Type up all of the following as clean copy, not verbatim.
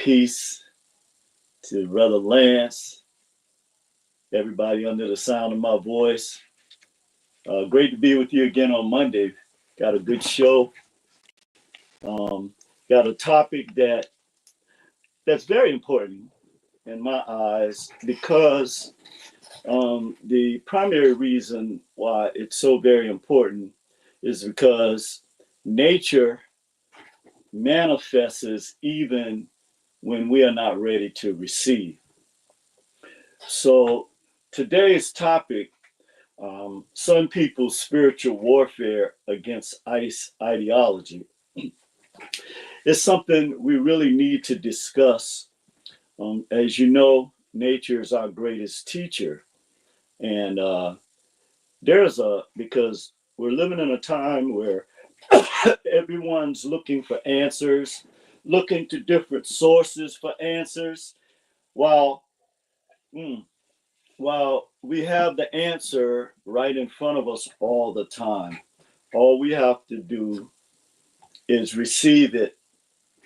peace to Brother Lance, everybody under the sound of my voice. Great to be with you again on Monday. Got a good show. Got a topic that's very important in my eyes because the primary reason why it's so very important is because nature manifests even when we are not ready to receive. So today's topic, some people's spiritual warfare against ICE ideology, is something we really need to discuss. As you know, nature is our greatest teacher. And because we're living in a time where everyone's looking for answers, looking to different sources for answers, while we have the answer right in front of us all the time. All we have to do is receive it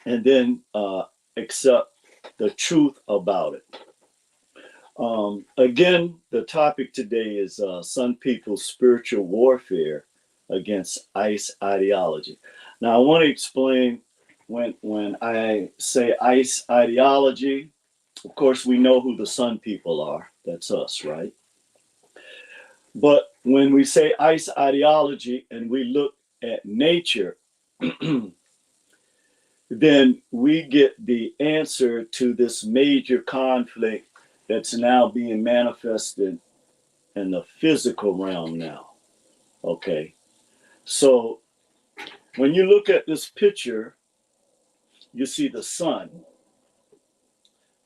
and then accept the truth about it. Again, the topic today is some people's spiritual warfare against ICE ideology. Now, I want to explain when I say ICE ideology, of course, we know who the Sun people are. That's us, right? But when we say ICE ideology and we look at nature, then we get the answer to this major conflict that's now being manifested in the physical realm now. Okay. So when you look at this picture, you see the sun,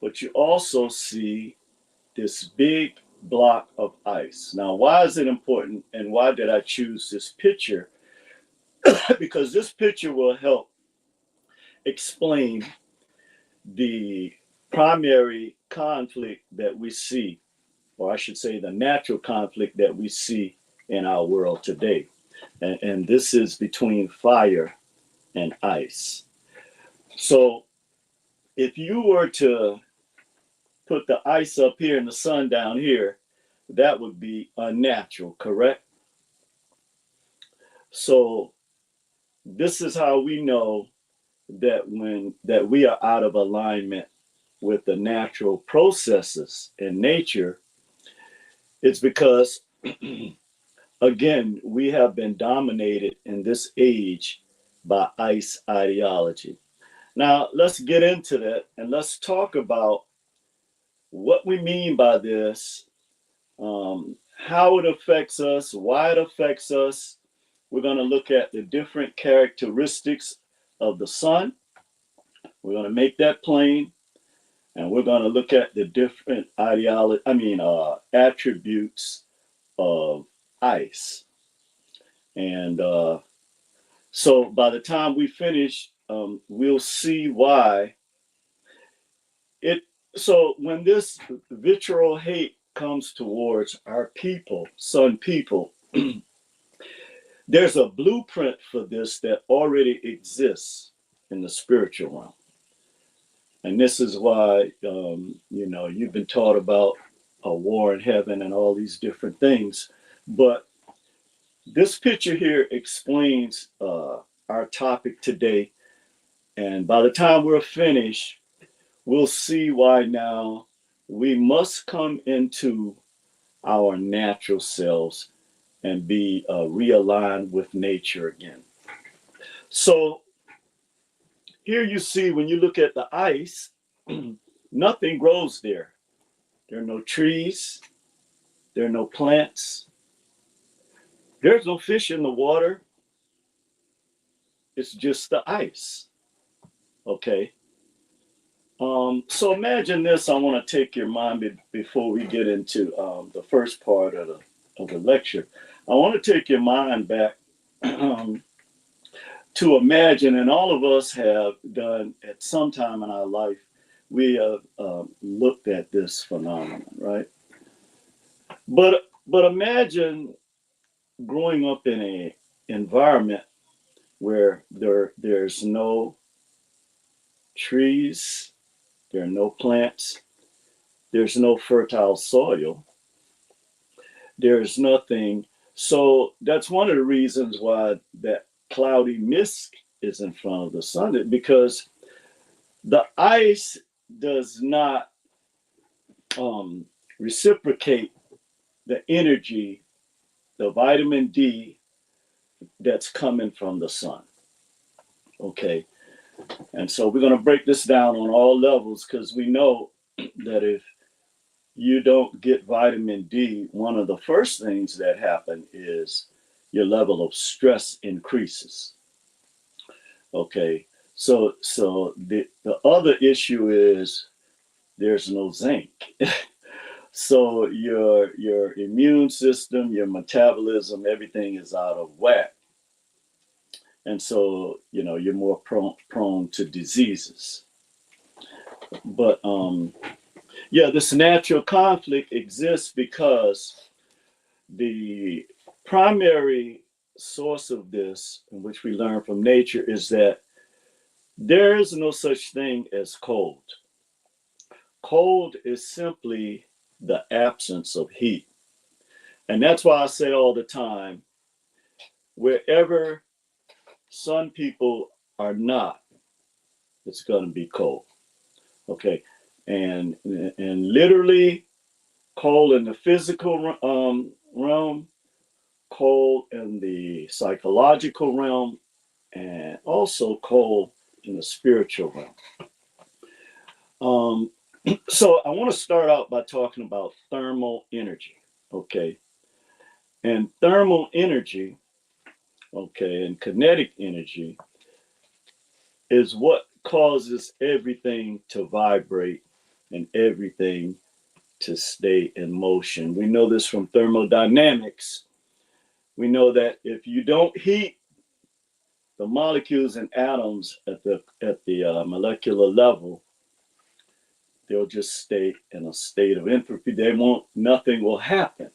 but you also see this big block of ice. Now, why is it important and why did I choose this picture? Because this picture will help explain the primary conflict that we see, or I should say the natural conflict that we see in our world today. And this is between fire and ice. So if you were to put the ice up here and the sun down here, that would be unnatural, correct? So this is how we know that we are out of alignment with the natural processes in nature. It's because again, we have been dominated in this age by ICE ideology. Now, let's get into that and let's talk about what we mean by this, how it affects us, why it affects us. We're going to look at the different characteristics of the sun. We're going to make that plain. And we're going to look at the different attributes of ice. And so by the time we finish, we'll see why so when this vitriol hate comes towards our people, sun people, there's a blueprint for this that already exists in the spiritual realm. And this is why, you've been taught about a war in heaven and all these different things. But this picture here explains our topic today. And by the time we're finished, we'll see why now we must come into our natural selves and be realigned with nature again. So here you see, when you look at the ice, nothing grows there. There are no trees. There are no plants. There's no fish in the water. It's just the ice. Okay. So imagine this. I want to take your mind before we get into the first part of the lecture. I want to take your mind back to imagine, and all of us have done at some time in our life, we have looked at this phenomenon, right? But imagine growing up in a environment where there's no trees, There are no plants. There's no fertile soil. There's nothing. So that's one of the reasons why that cloudy mist is in front of the sun, because the ice does not reciprocate the energy, the vitamin D that's coming from the sun. Okay. And so we're going to break this down on all levels, because we know that if you don't get vitamin D, one of the first things that happen is your level of stress increases. Okay. So the other issue is there's no zinc. So your immune system, your metabolism, everything is out of whack. And so, you're more prone to diseases. But this natural conflict exists because the primary source of this, in which we learn from nature, is that there is no such thing as cold. Cold is simply the absence of heat. And that's why I say all the time, wherever sun people are not, it's going to be cold. Okay. And literally cold in the physical realm, cold in the psychological realm, and also cold in the spiritual realm. So I want to start out by talking about thermal energy. Okay. And thermal energy, okay, and kinetic energy is what causes everything to vibrate and everything to stay in motion. We know this from thermodynamics. We know that if you don't heat the molecules and atoms at the molecular level, they'll just stay in a state of entropy. Nothing will happen.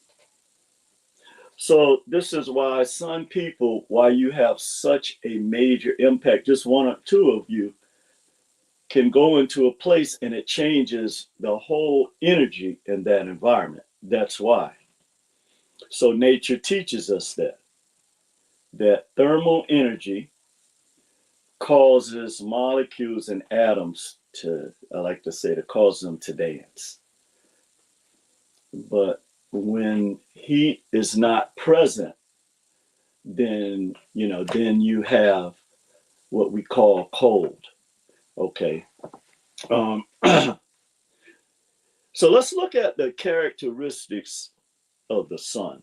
So this is why sun people, why you have such a major impact, just one or two of you can go into a place and it changes the whole energy in that environment. That's why. So nature teaches us that thermal energy causes molecules and atoms to, I like to say, to cause them to dance. But when heat is not present, then you have what we call cold. Okay. So let's look at the characteristics of the sun.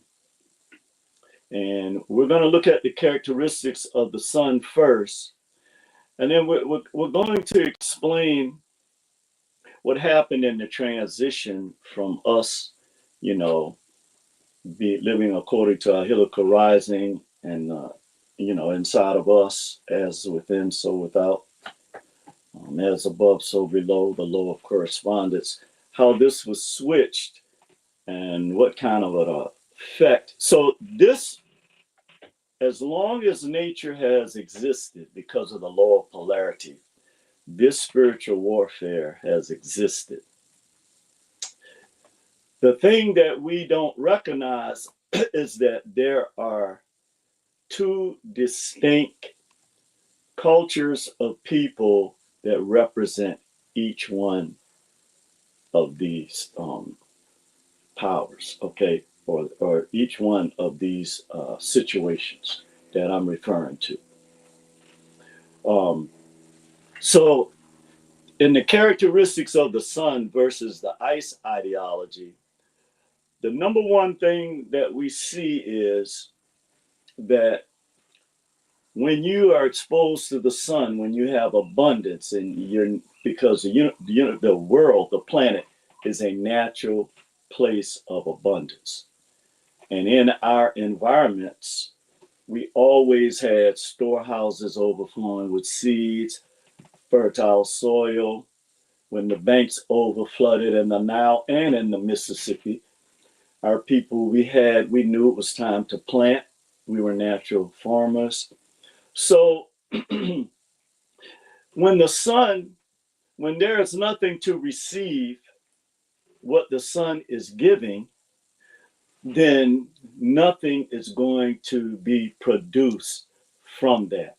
And we're going to look at the characteristics of the sun first. And then we're going to explain what happened in the transition from us, living according to our helical rising and, inside of us, as within, so without, as above, so below, the law of correspondence, how this was switched and what kind of an effect. So this, as long as nature has existed because of the law of polarity, this spiritual warfare has existed. The thing that we don't recognize is that there are two distinct cultures of people that represent each one of these powers, okay, or each one of these situations that I'm referring to. So in the characteristics of the sun versus the ice ideology, the number one thing that we see is that when you are exposed to the sun, when you have abundance, and because the world, the planet, is a natural place of abundance. And in our environments, we always had storehouses overflowing with seeds, fertile soil. When the banks overflooded in the Nile and in the Mississippi, our people, we knew it was time to plant. We were natural farmers. So when the sun when there is nothing to receive what the sun is giving, then nothing is going to be produced from that.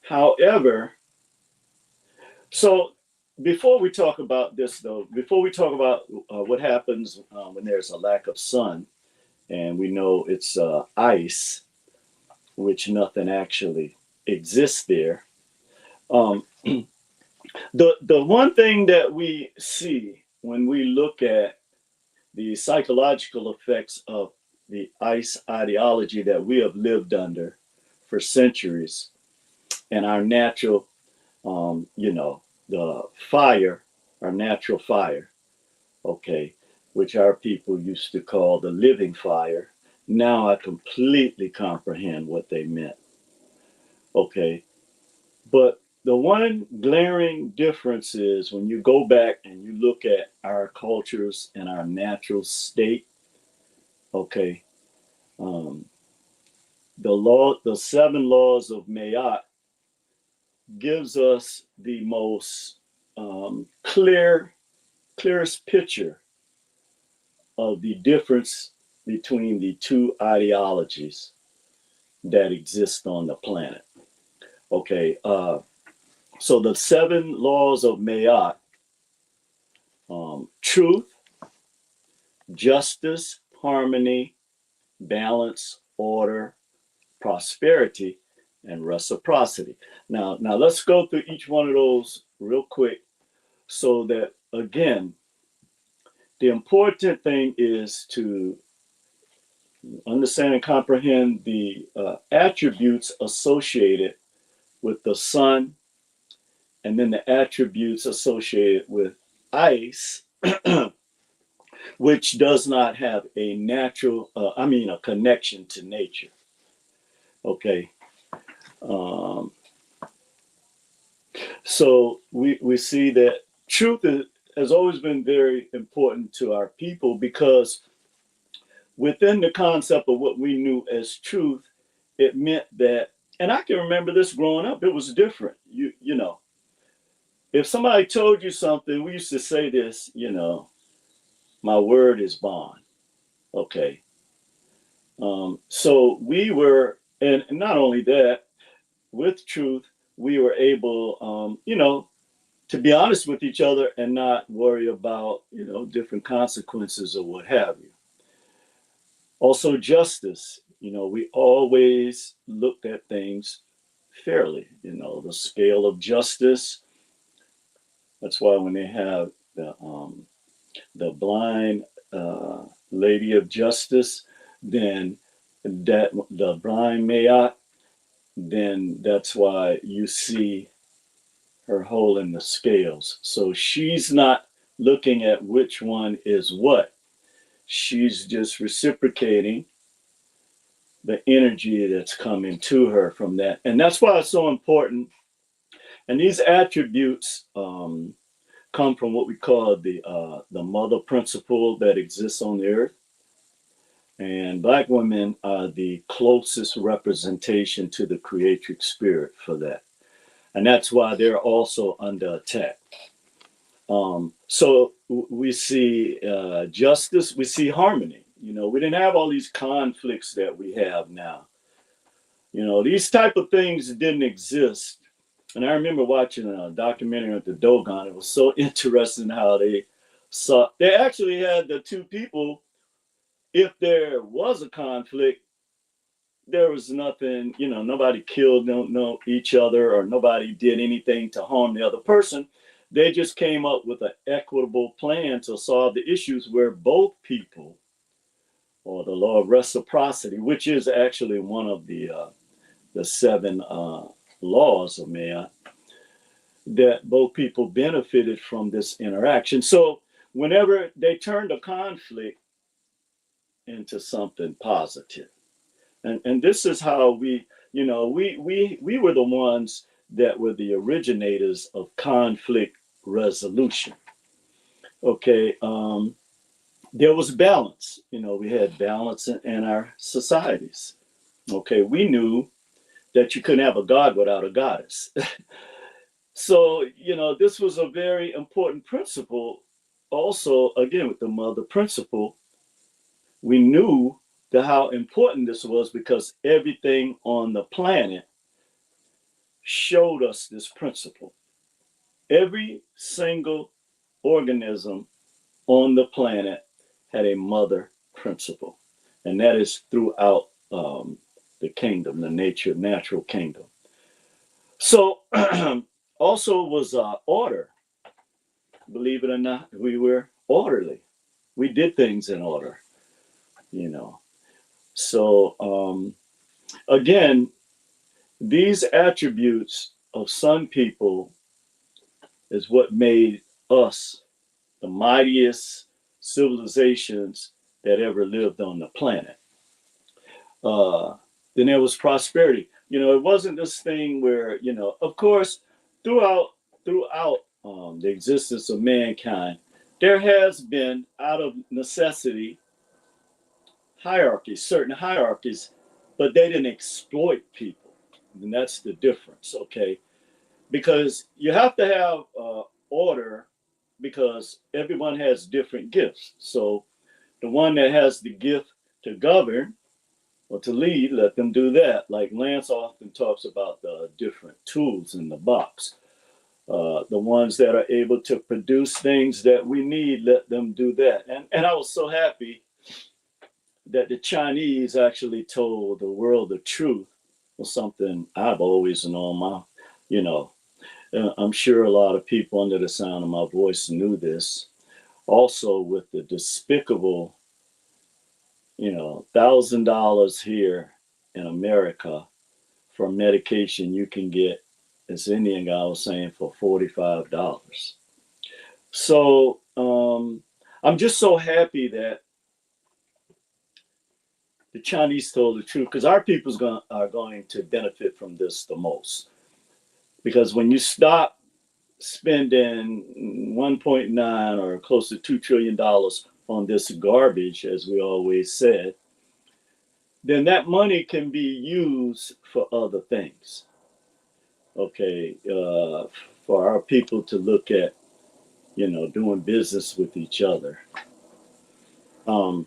However, so before we talk about this, though, before we talk about what happens when there's a lack of sun, and we know it's ice, which nothing actually exists there. Um, the one thing that we see when we look at the psychological effects of the ice ideology that we have lived under for centuries, and our natural, the fire, our natural fire, okay, which our people used to call the living fire. Now I completely comprehend what they meant. Okay. But the one glaring difference is when you go back and you look at our cultures and our natural state, okay, um, the 7 laws of Maat gives us the most clearest picture of the difference between the two ideologies that exist on the planet. Okay, so the 7 laws of Maat: truth, justice, harmony, balance, order, prosperity, and reciprocity. Now let's go through each one of those real quick, so that again, the important thing is to understand and comprehend the attributes associated with the sun, and then the attributes associated with ice, which does not have a natural, a connection to nature. Okay. Um, so we see that truth has always been very important to our people, because within the concept of what we knew as truth, it meant that, and I can remember this growing up, it was different. You know, if somebody told you something, we used to say this, my word is bond. Okay. So we were, and not only that, with truth, we were able, to be honest with each other and not worry about, different consequences or what have you. Also, justice, we always looked at things fairly, the scale of justice. That's why when they have the blind lady of justice, then that the blind Maat, then that's why you see her holding the scales. So she's not looking at which one is what. She's just reciprocating the energy that's coming to her from that. And that's why it's so important. And these attributes come from what we call the mother principle that exists on the earth. And Black women are the closest representation to the creatrix spirit for that. And that's why they're also under attack. So we see justice, we see harmony. We didn't have all these conflicts that we have now. These type of things didn't exist. And I remember watching a documentary at the Dogon. It was so interesting how they actually had the two people, if there was a conflict, there was nothing, nobody killed each other, or nobody did anything to harm the other person. They just came up with an equitable plan to solve the issues where both people, or the law of reciprocity, which is actually one of the 7 laws of Maat, that both people benefited from this interaction. So whenever they turned a conflict into something positive, and this is how we were the ones that were the originators of conflict resolution. Okay. There was balance. We had balance in our societies. Okay. We knew that you couldn't have a god without a goddess. So, you know, this was a very important principle. Also, again, with the mother principle, we knew how important this was because everything on the planet showed us this principle. Every single organism on the planet had a mother principle, and that is throughout the kingdom, the natural kingdom. So, also was order. Believe it or not, we were orderly. We did things in order, you know. So, again, these attributes of Sun people is what made us the mightiest civilizations that ever lived on the planet. Uh, then there was prosperity. You know, it wasn't this thing where, you know, of course, throughout the existence of mankind, there has been, out of necessity, hierarchies, certain hierarchies, but they didn't exploit people. And that's the difference, okay? Because you have to have order because everyone has different gifts. So the one that has the gift to govern or to lead, let them do that. Like Lance often talks about the different tools in the box. The ones that are able to produce things that we need, let them do that. And I was so happy that the Chinese actually told the world the truth was something I've always known. You know, I'm sure a lot of people under the sound of my voice knew this. Also, with the despicable, you know, $1,000 here in America for medication you can get, this Indian guy was saying, for $45. So I'm just so happy that the Chinese told the truth because our people are going to benefit from this the most. Because when you stop spending 1.9 or close to $2 trillion on this garbage, as we always said, then that money can be used for other things. Okay, for our people to look at, you know, doing business with each other. Um,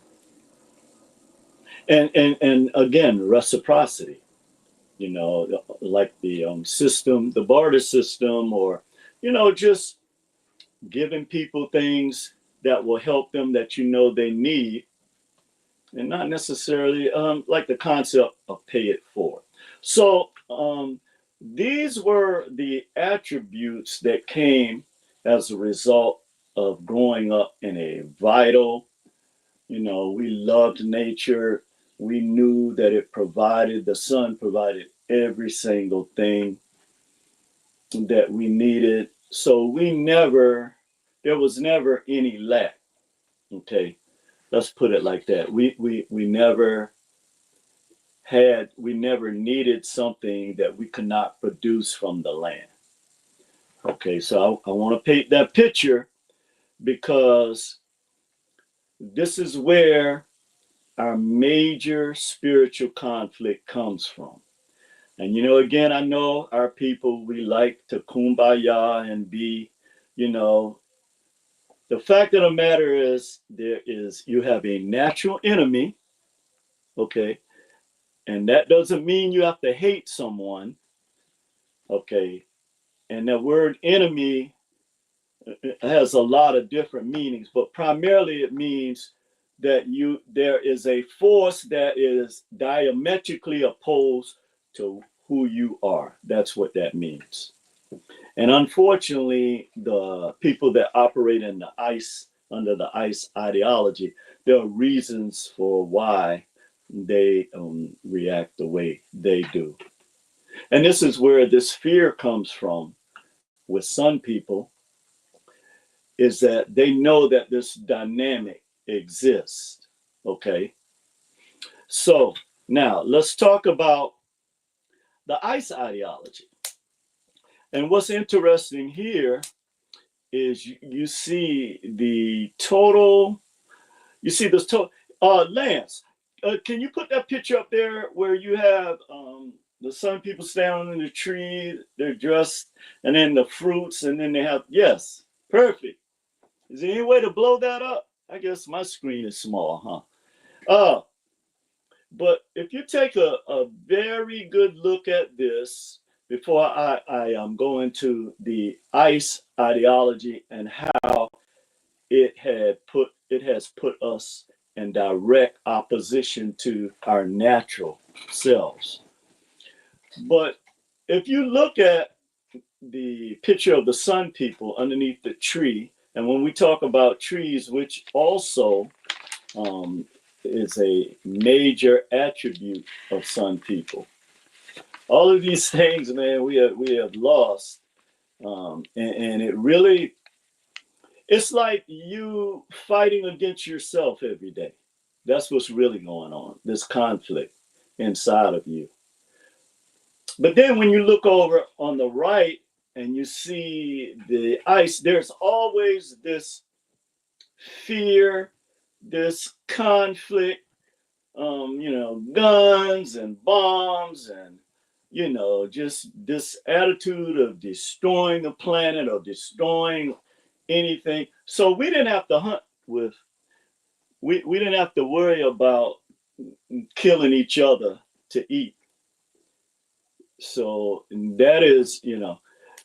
and again, reciprocity, you know, like the system, the barter system, or, you know, just giving people things that will help them that you know they need, and not necessarily like the concept of pay it forward. So these were the attributes that came as a result of growing up in a vital, you know, we loved nature. We knew that it provided, the sun provided every single thing that we needed. So there was never any lack. Okay, let's put it like that. We never we never needed something that we could not produce from the land. Okay, so I want to paint that picture because this is where our major spiritual conflict comes from. And you know, again, I know our people, we like to kumbaya and be, you know, the fact of the matter is you have a natural enemy, okay? And that doesn't mean you have to hate someone, okay? And the word enemy has a lot of different meanings, but primarily it means that there is a force that is diametrically opposed to who you are. That's what that means. And unfortunately, the people that operate in the ICE, under the ICE ideology, there are reasons for why they react the way they do. And this is where this fear comes from with some people, is that they know that this dynamic exists. Okay. So now let's talk about the ICE ideology. And what's interesting here is you see the total, you see this total, Lance, can you put that picture up there where you have the sun people stand under the tree, they're dressed, and then the fruits, and then they have, yes, perfect. Is there any way to blow that up? I guess my screen is small, huh? But if you take a very good look at this, before I go into the ICE ideology and how it has put us in direct opposition to our natural selves. But if you look at the picture of the sun people underneath the tree, and when we talk about trees, which also um, is a major attribute of sun people, all of these things, man, we have lost, and it really, it's like you fighting against yourself every day. That's what's really going on. This conflict inside of you. But then when you look over on the right and you see the ice, there's always this fear, this conflict, guns and bombs and, just this attitude of destroying the planet or destroying anything. So we didn't have to hunt with, we didn't have to worry about killing each other to eat. So that is,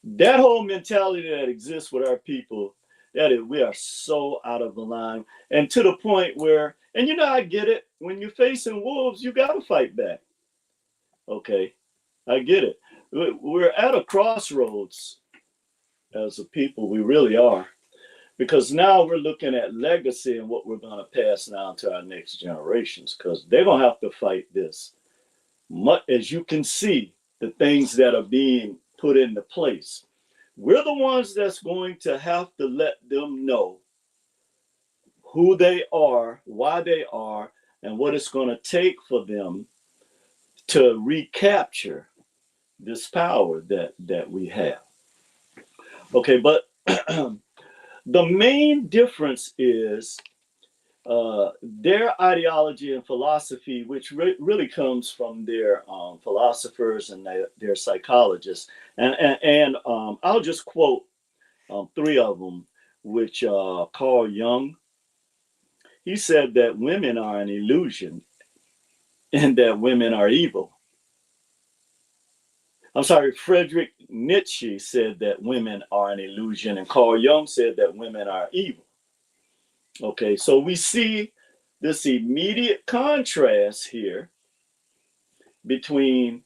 that whole mentality that exists with our people, that is, we are so out of the line. And to the point where, and I get it, when you're facing wolves, you got to fight back. Okay, I get it. We're at a crossroads as a people, we really are. Because now we're looking at legacy and what we're going to pass down to our next generations, because they're going to have to fight this. As you can see, the things that are being put into place. We're the ones that's going to have to let them know who they are, why they are, and what it's going to take for them to recapture this power that we have. Okay, but the main difference is their ideology and philosophy, which really comes from their philosophers and their psychologists. And I'll just quote three of them, which Carl Jung, he said that women are an illusion and that women are evil. I'm sorry, Friedrich Nietzsche said that women are an illusion, and Carl Jung said that women are evil. Okay, so we see this immediate contrast here between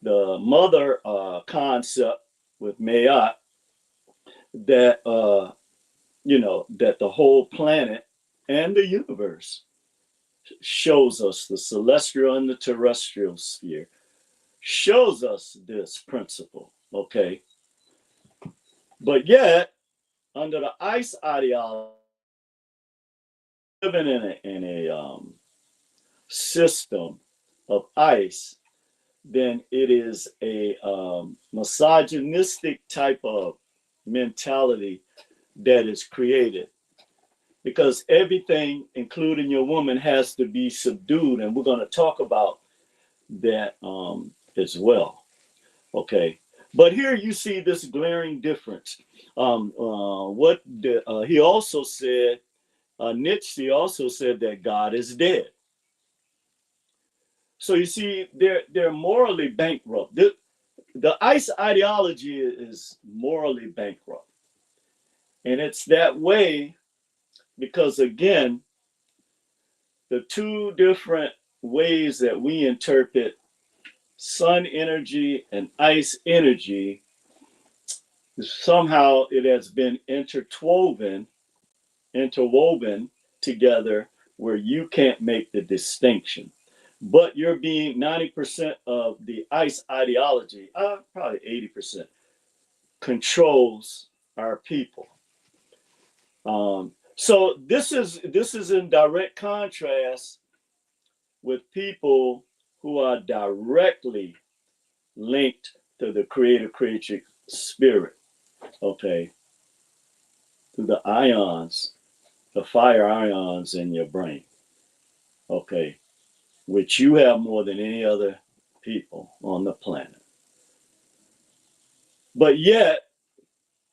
the mother concept with Maat, that that the whole planet and the universe shows us, the celestial and the terrestrial sphere shows us this principle. Okay, but yet under the ICE ideology, living in a system of ICE, then it is a misogynistic type of mentality that is created, because everything, including your woman, has to be subdued, and we're going to talk about that as well. Okay, but here you see this glaring difference. He also said, Nietzsche also said that God is dead. So you see, they're morally bankrupt. The ICE ideology is morally bankrupt. And it's that way because, again, the two different ways that we interpret sun energy and ice energy, somehow it has been interwoven together where you can't make the distinction. But you're being 90% of the ICE ideology, probably 80%, controls our people. So this is in direct contrast with people who are directly linked to the creator-creature spirit, okay, through the ions, the fire ions in your brain, okay, which you have more than any other people on the planet. But yet,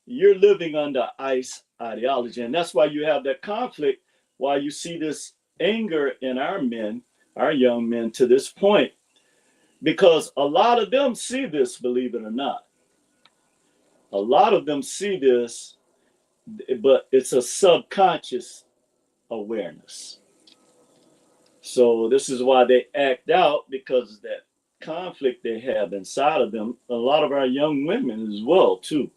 you're living under ICE ideology. And that's why you have that conflict, why you see this anger in our men, our young men to this point, because a lot of them see this, believe it or not. A lot of them see this, but it's a subconscious awareness. So this is why they act out, because of that conflict they have inside of them. A lot of our young women as well, too.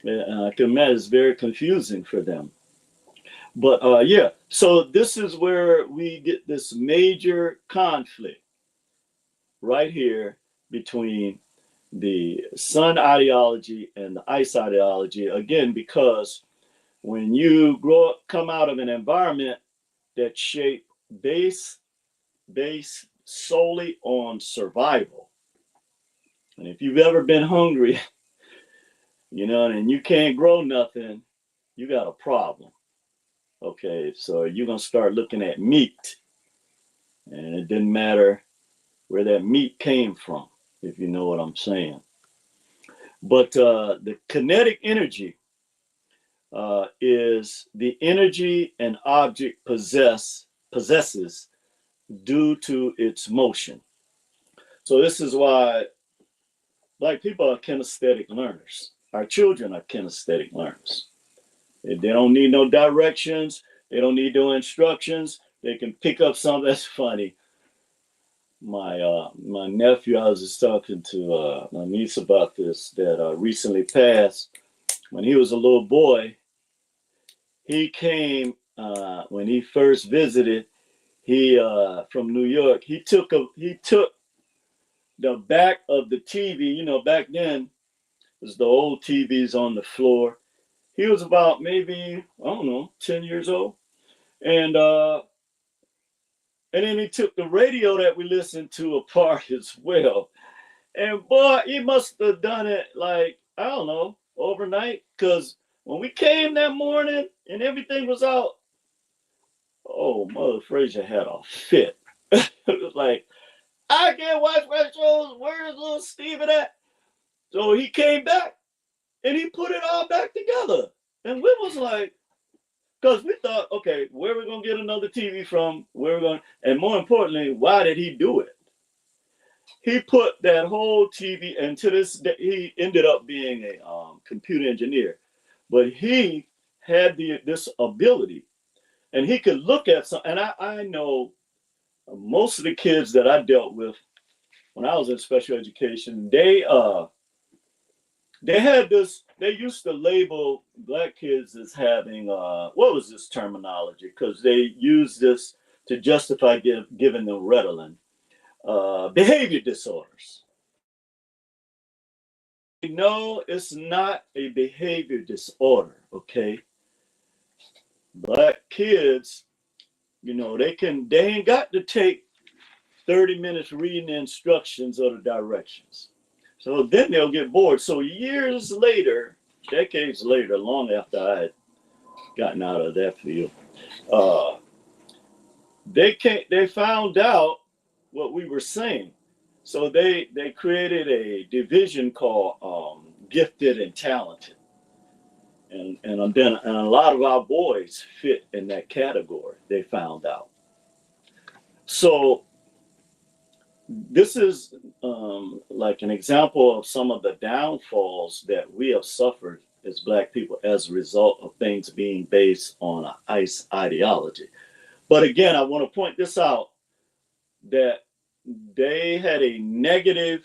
I can imagine it's very confusing for them. But yeah, so this is where we get this major conflict right here between the sun ideology and the ice ideology. Again, because when you grow up, come out of an environment that shaped based solely on survival. And if you've ever been hungry, and you can't grow nothing, you got a problem. Okay, so you're gonna start looking at meat, and it didn't matter where that meat came from, if you know what I'm saying. But the kinetic energy is the energy an object possesses due to its motion. So this is why Black people are kinesthetic learners. Our children are kinesthetic learners. They don't need no directions. They don't need no instructions. They can pick up something. That's funny. My nephew, I was just talking to my niece about this, that recently passed. When he was a little boy, he came when he first visited. He from New York. He took the back of the TV. Back then it was the old TVs on the floor. He was about maybe, I don't know, 10 years old. And then he took the radio that we listened to apart as well. And boy, he must have done it like, I don't know, overnight. Because when we came that morning and everything was out, oh, Mother Frazier had a fit. It was like, I can't watch my shows. Where's little Steven at? So he came back and he put it all back together. And we was like, because we thought, okay, where are we going to get another TV from? And more importantly, why did he do it? He put that whole TV, and to this day, he ended up being a computer engineer. But he had this ability, and he could look at some, and I know most of the kids that I dealt with when I was in special education, they had this, they used to label Black kids as having, what was this terminology? Because they used this to justify giving them Ritalin. Behavior disorders. No, it's not a behavior disorder, okay? Black kids, they ain't got to take 30 minutes reading the instructions or the directions. So then they'll get bored. So years later, decades later, long after I had gotten out of that field, they found out what we were saying. So they created a division called gifted and talented. And a lot of our boys fit in that category, they found out. So this is like an example of some of the downfalls that we have suffered as Black people as a result of things being based on an ICE ideology. But again, I want to point this out, that they had a negative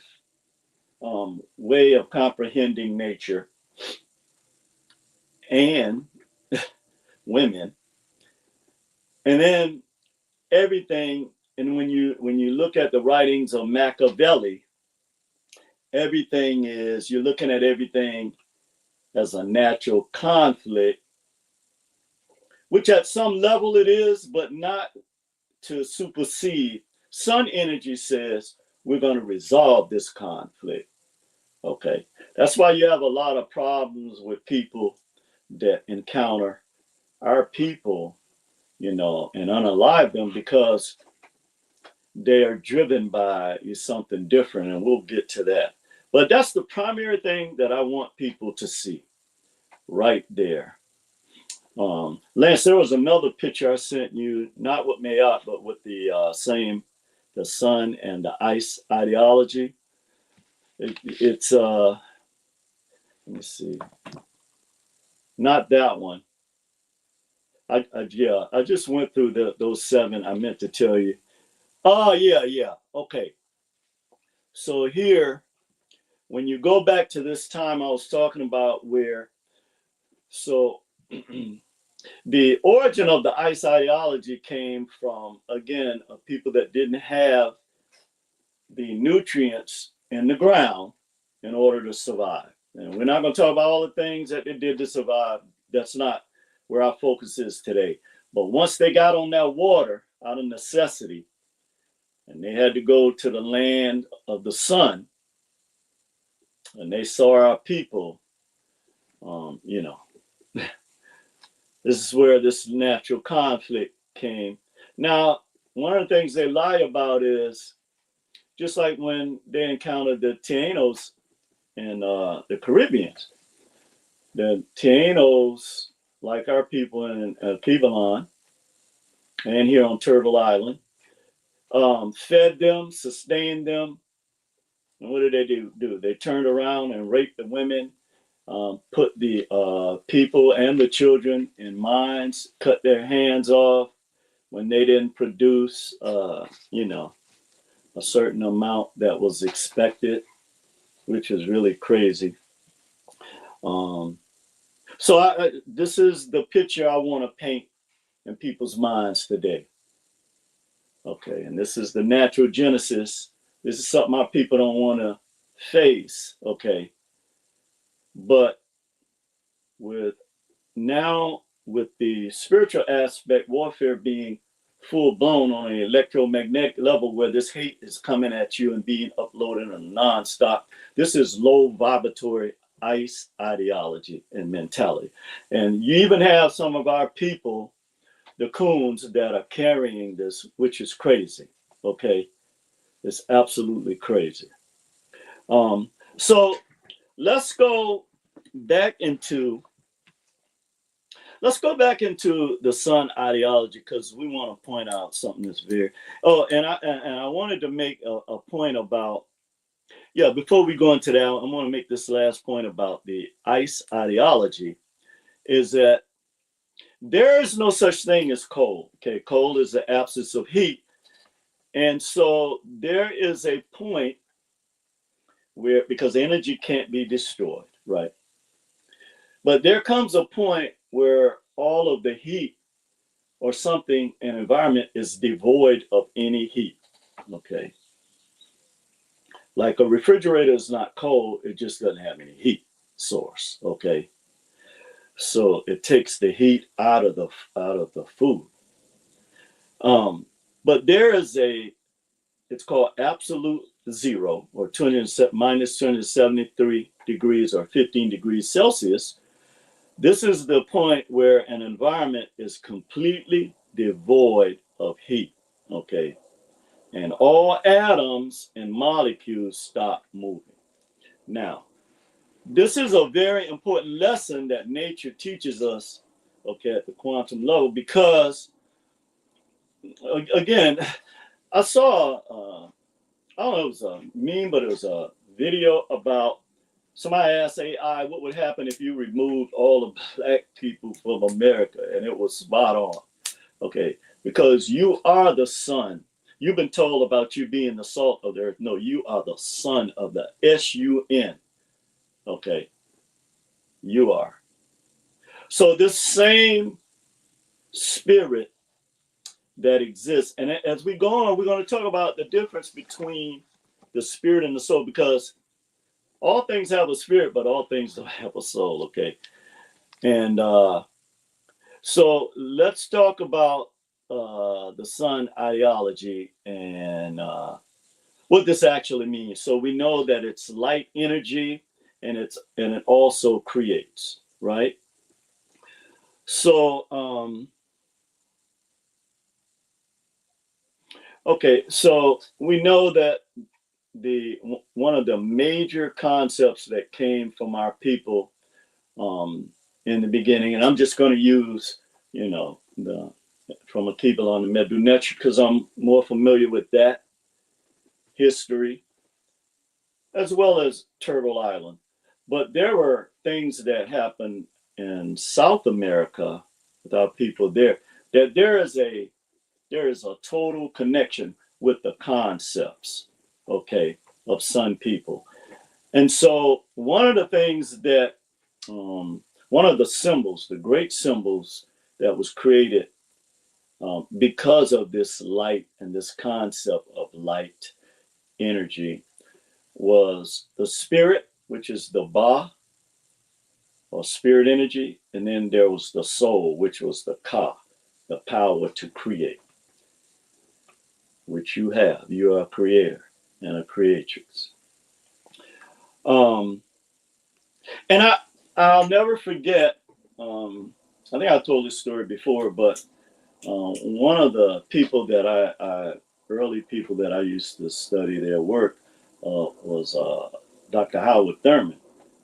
way of comprehending nature and women. And then everything, and when you look at the writings of Machiavelli, you're looking at everything as a natural conflict, which at some level it is, but not to supersede. Sun energy says we're going to resolve this conflict. Okay, that's why you have a lot of problems with people that encounter our people, and unalive them, because they are driven by something different, and we'll get to that. But that's the primary thing that I want people to see right there. Lance, there was another picture I sent you, not with Maat, but with the sun and the ice ideology. It's let me see, not that one. I just went through those seven. I meant to tell you. Oh yeah. Okay. So here, when you go back to this time I was talking about, where so the origin of the ice ideology came from, again, people that didn't have the nutrients in the ground in order to survive. And we're not going to talk about all the things that they did to survive. That's not where our focus is today. But once they got on that water out of necessity, and they had to go to the land of the sun, and they saw our people, you know, this is where this natural conflict came. Now, one of the things they lie about is, just like when they encountered the Taínos in the Caribbean, the Taínos, like our people in Cleveland and here on Turtle Island, fed them, sustained them. And what did they do? They turned around and raped the women, put the people and the children in mines, cut their hands off when they didn't produce, a certain amount that was expected, which is really crazy. So this is the picture I want to paint in people's minds today. Okay, and this is the natural genesis. This is something our people don't want to face. Okay, but with the spiritual aspect, warfare being full blown on an electromagnetic level, where this hate is coming at you and being uploaded on nonstop. This is low vibratory ice ideology and mentality. And you even have some of our people, the coons, that are carrying this, which is crazy. Okay, it's absolutely crazy. So let's go back into the sun ideology, because we want to point out something that's very. Oh, and I wanted to make a point about. Yeah, before we go into that, I want to make this last point about the ice ideology, is that there is no such thing as cold. Okay, cold is the absence of heat. And so there is a point where, because energy can't be destroyed, right? But there comes a point where all of the heat or something, an environment, is devoid of any heat. Okay. Like a refrigerator is not cold, it just doesn't have any heat source. Okay. So it takes the heat out of the food. But there is it's called absolute zero, or minus 273 degrees, or 15 degrees Celsius. This is the point where an environment is completely devoid of heat. Okay. And all atoms and molecules stop moving. Now, this is a very important lesson that nature teaches us, okay, at the quantum level, because, again, I saw, I don't know, it was a meme, but it was a video about somebody asked AI what would happen if you removed all the black people from America, and it was spot on. Okay, because you are the sun. You've been told about you being the salt of the earth. No, you are the son of the sun. Okay, you are. So this same spirit that exists, and as we go on, we're going to talk about the difference between the spirit and the soul, because all things have a spirit, but all things don't have a soul. Okay, and so let's talk about the sun ideology and what this actually means. So we know that it's light energy, and it also creates, right? So Okay, so we know that one of the major concepts that came from our people in the beginning, and I'm just going to use, the from a people on the Medu because I'm more familiar with that history as well as Turtle Island. But there were things that happened in South America with our people there, that there is a total connection with the concepts, okay, of Sun people. And so one of the things that one of the symbols, the great symbols that was created because of this light and this concept of light energy was the spirit, which is the Ba, or spirit energy, and then there was the soul, which was the Ka, the power to create, which you have. You are a creator and a creatrix. Um, and I'll never forget. I think I told this story before, but one of the people that early people that I used to study their work was Dr. Howard Thurman,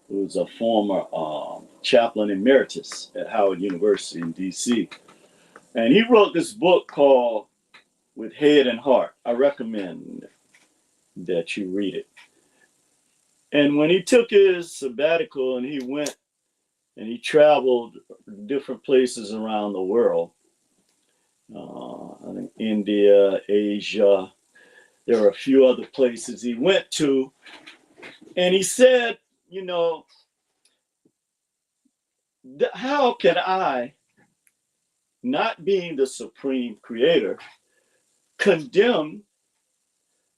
who's a former chaplain emeritus at Howard University in D.C. And he wrote this book called With Head and Heart. I recommend that you read it. And when he took his sabbatical and he went and he traveled different places around the world, I think India, Asia, there were a few other places he went to, and he said, how can I, not being the supreme creator, condemn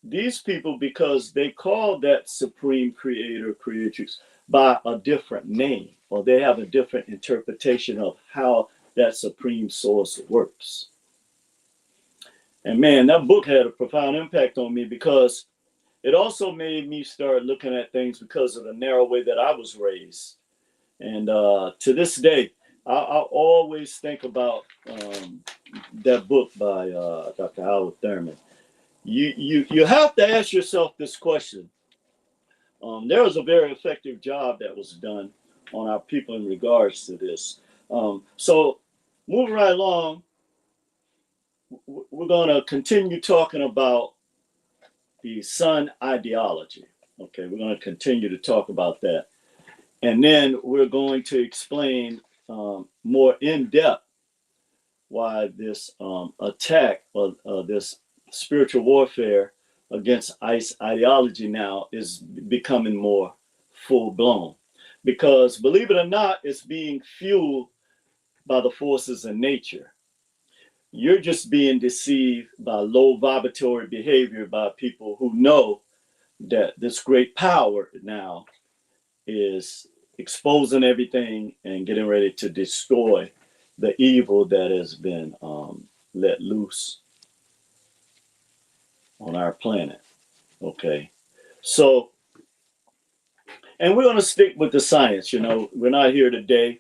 these people because they call that supreme creator, creatrix, by a different name, or they have a different interpretation of how that supreme source works. And man, that book had a profound impact on me because it also made me start looking at things because of the narrow way that I was raised. And to this day, I always think about that book by Dr. Howard Thurman. You have to ask yourself this question. There was a very effective job that was done on our people in regards to this. So moving right along, we're going to continue talking about the Sun ideology. Okay, we're going to continue to talk about that. And then we're going to explain more in depth why this attack or this spiritual warfare against ICE ideology now is becoming more full blown. Because believe it or not, it's being fueled by the forces in nature. You're just being deceived by low vibratory behavior by people who know that this great power now is exposing everything and getting ready to destroy the evil that has been let loose on our planet. Okay. So, and we're going to stick with the science. We're not here today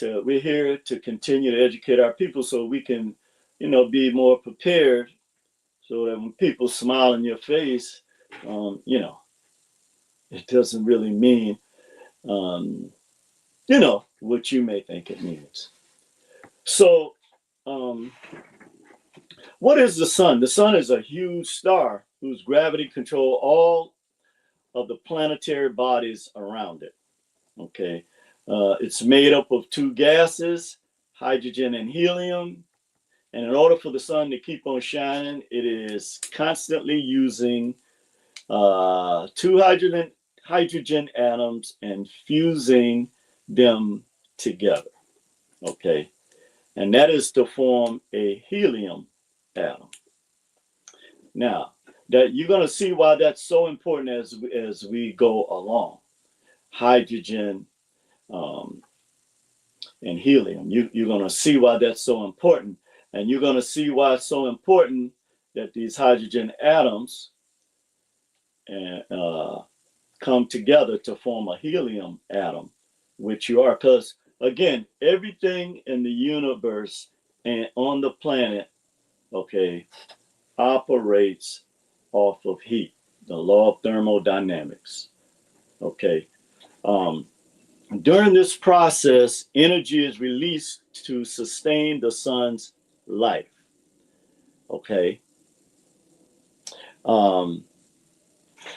we're here to continue to educate our people so we can, be more prepared so that when people smile in your face, it doesn't really mean, what you may think it means. So, what is the sun? The sun is a huge star whose gravity controls all of the planetary bodies around it. Okay. It's made up of two gases, hydrogen and helium. And in order for the sun to keep on shining, it is constantly using two hydrogen atoms and fusing them together. Okay. And that is to form a helium atom. Now, that you're going to see why that's so important as we go along. Hydrogen and helium. You're going to see why that's so important. And you're going to see why it's so important that these hydrogen atoms come together to form a helium atom, which you are. Because, again, everything in the universe and on the planet, okay, operates off of heat, the law of thermodynamics. Okay. During this process, energy is released to sustain the sun's life. Okay.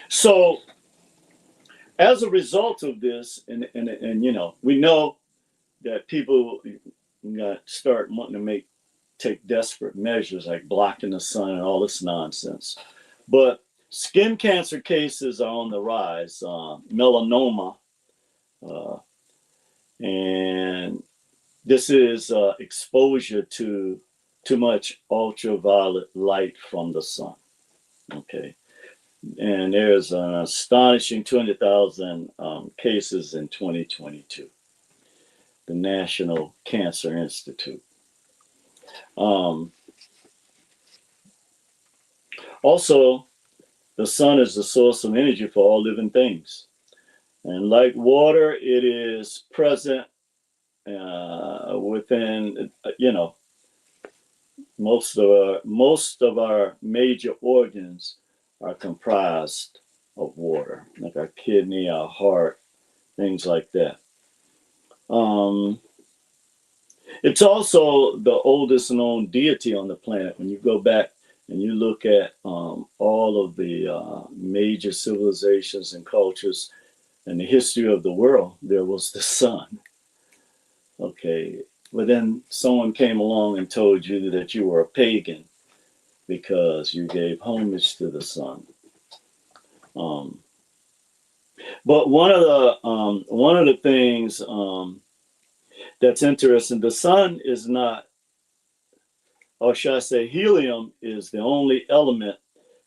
So as a result of this, and you know, we know that people got start wanting to take desperate measures like blocking the sun and all this nonsense. But skin cancer cases are on the rise, melanoma, and this is exposure to too much ultraviolet light from the sun. Okay. And there's an astonishing 200,000 cases in 2022. The National Cancer Institute. Also, the sun is the source of energy for all living things. And like water, it is present within, you know, most of our major organs are comprised of water, like our kidney, our heart, things like that. It's also the oldest known deity on the planet. When you go back and you look at all of the major civilizations and cultures in the history of the world, there was the sun. Okay, but then someone came along and told you that you were a pagan because you gave homage to the sun. But one of the things that's interesting, the sun is not, or should I say, helium is the only element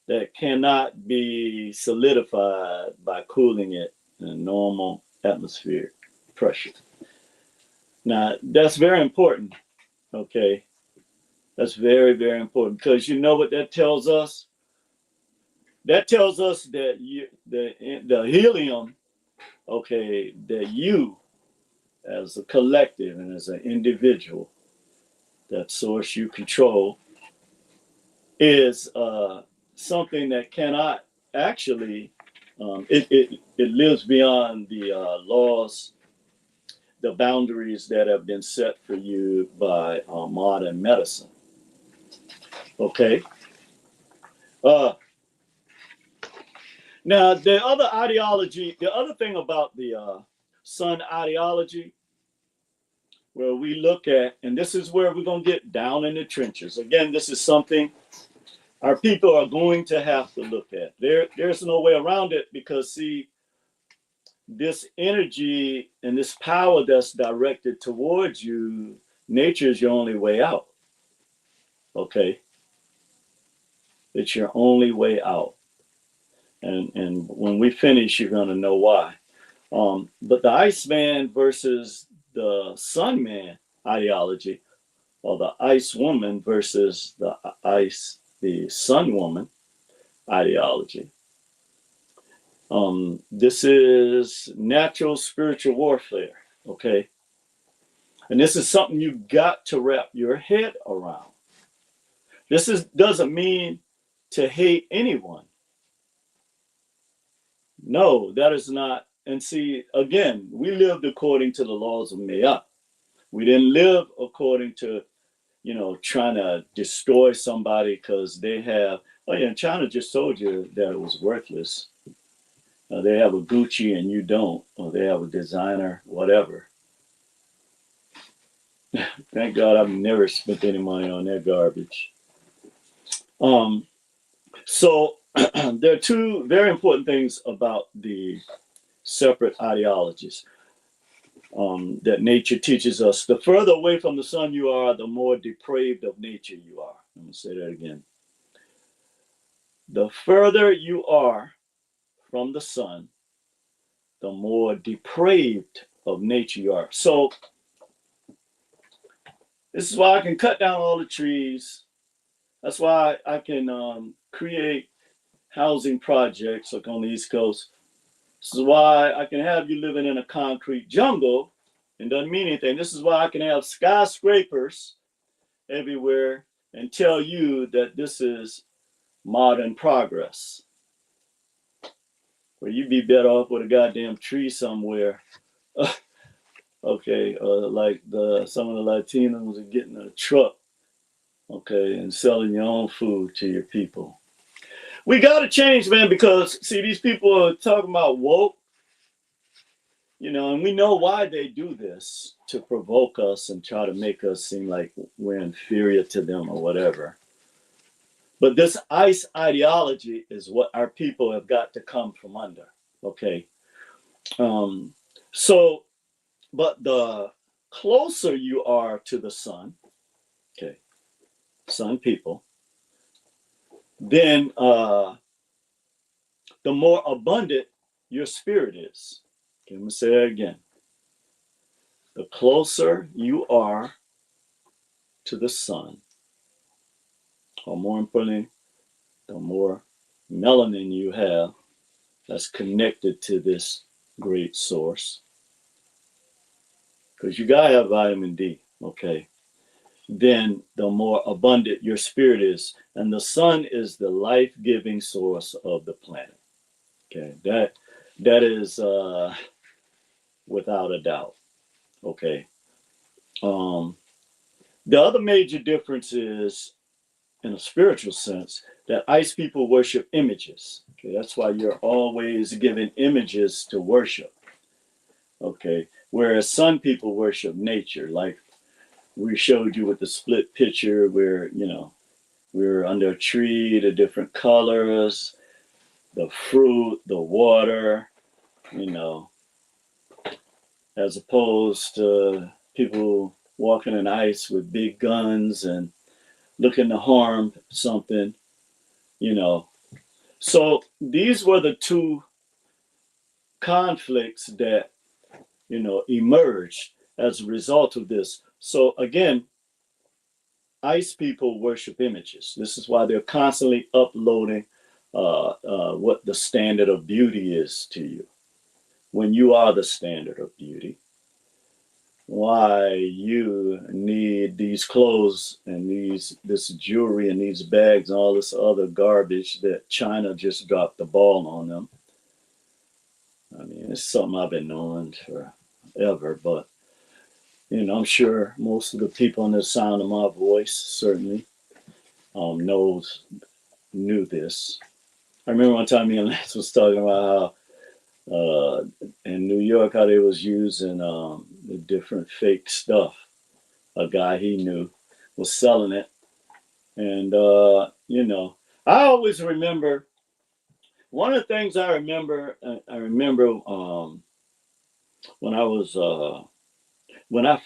that cannot be solidified by cooling it in normal atmospheric pressure. Now, that's very important, okay? That's very, very important, because you know what that tells us? That tells us that the helium, okay, that you as a collective and as an individual, that source you control, is something that cannot actually, it lives beyond the laws, the boundaries that have been set for you by modern medicine. Okay. Now, the other ideology, the other thing about the sun ideology, where we look at, and this is where we're going to get down in the trenches. Again, this is something our people are going to have to look at. There's no way around it, because, see, this energy and this power that's directed towards you, nature is your only way out. Okay? It's your only way out. And when we finish, you're going to know why. But the Iceman versus the Sun Man ideology, or the Ice Woman versus the Sun Woman ideology. This is natural spiritual warfare, okay? And this is something you got to wrap your head around. Doesn't mean to hate anyone. No, that is not. And see, again, we lived according to the laws of Maat. We didn't live according to, you know, trying to destroy somebody because they have, oh yeah, China just told you that it was worthless. They have a Gucci and you don't, or they have a designer, whatever. Thank God I've never spent any money on that garbage. So there are two very important things about the separate ideologies that nature teaches us. The further away from the sun you are, the more depraved of nature you are. I'm going to say that again. The further you are from the sun, the more depraved of nature you are. So this is why I can cut down all the trees. That's why I can create housing projects like on the East Coast. This is why I can have you living in a concrete jungle and doesn't mean anything. This is why I can have skyscrapers everywhere and tell you that this is modern progress, where you'd be better off with a goddamn tree somewhere. Okay, like some of the Latinos are getting a truck, okay, and selling your own food to your people. We got to change, man, because see, these people are talking about woke, and we know why they do this, to provoke us and try to make us seem like we're inferior to them or whatever. But this ICE ideology is what our people have got to come from under. Okay. So, but the closer you are to the sun, okay, sun people, then the more abundant your spirit is. Okay, I'm going to say that again. The closer you are to the sun, or more importantly, the more melanin you have that's connected to this great source, because you gotta have vitamin D, okay, then the more abundant your spirit is. And the sun is the life-giving source of the planet. Okay, that is without a doubt. Okay. The other major difference is, in a spiritual sense, that ice people worship images. Okay, that's why you're always given images to worship. Okay, whereas sun people worship nature, like we showed you with the split picture where, we're under a tree, the different colors, the fruit, the water, as opposed to people walking in ice with big guns and looking to harm something, So these were the two conflicts that, emerged as a result of this. So again, ice people worship images. This is why they're constantly uploading what the standard of beauty is to you. When you are the standard of beauty, why you need these clothes and this jewelry and these bags and all this other garbage that China just dropped the ball on them. I mean, it's something I've been knowing forever, but I'm sure most of the people in the sound of my voice certainly knew this. I remember one time me and Lance was talking about how in New York how they was using the different fake stuff. A guy he knew was selling it, and I always remember one of the things I remember. When I was when I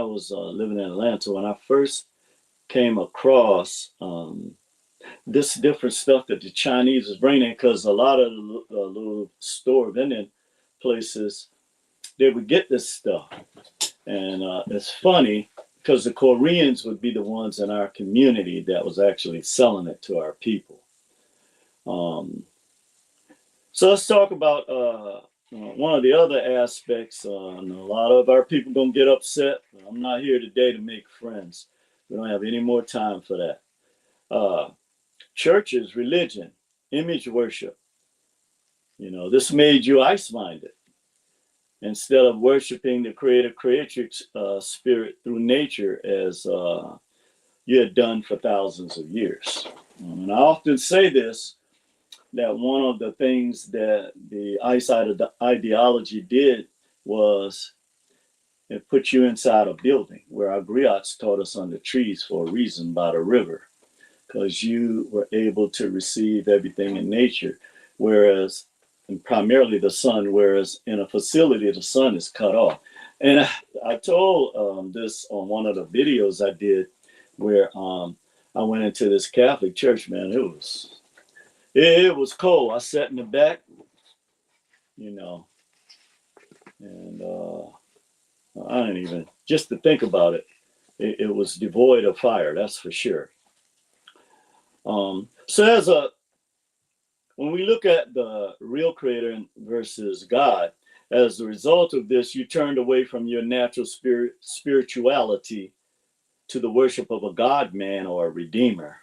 was living in Atlanta, when I first came across this different stuff that the Chinese was bringing, because a lot of the little store vending places, they would get this stuff. And it's funny because the Koreans would be the ones in our community that was actually selling it to our people. So let's talk about one of the other aspects. And a lot of our people don't get upset. I'm not here today to make friends. We don't have any more time for that. Churches, religion, image worship. This made you ice-minded. Instead of worshiping the creatrix spirit through nature as you had done for thousands of years. And I often say this, that one of the things that the ice ideology did was it put you inside a building, where our griots taught us under trees for a reason, by the river, because you were able to receive everything in nature, and primarily the sun, whereas in a facility, the sun is cut off. And I told this on one of the videos I did, where I went into this Catholic church, man. It was cold. I sat in the back, and I didn't even, just to think about it, it was devoid of fire, that's for sure. So when we look at the real creator versus God, as a result of this, you turned away from your natural spirituality to the worship of a God man or a redeemer.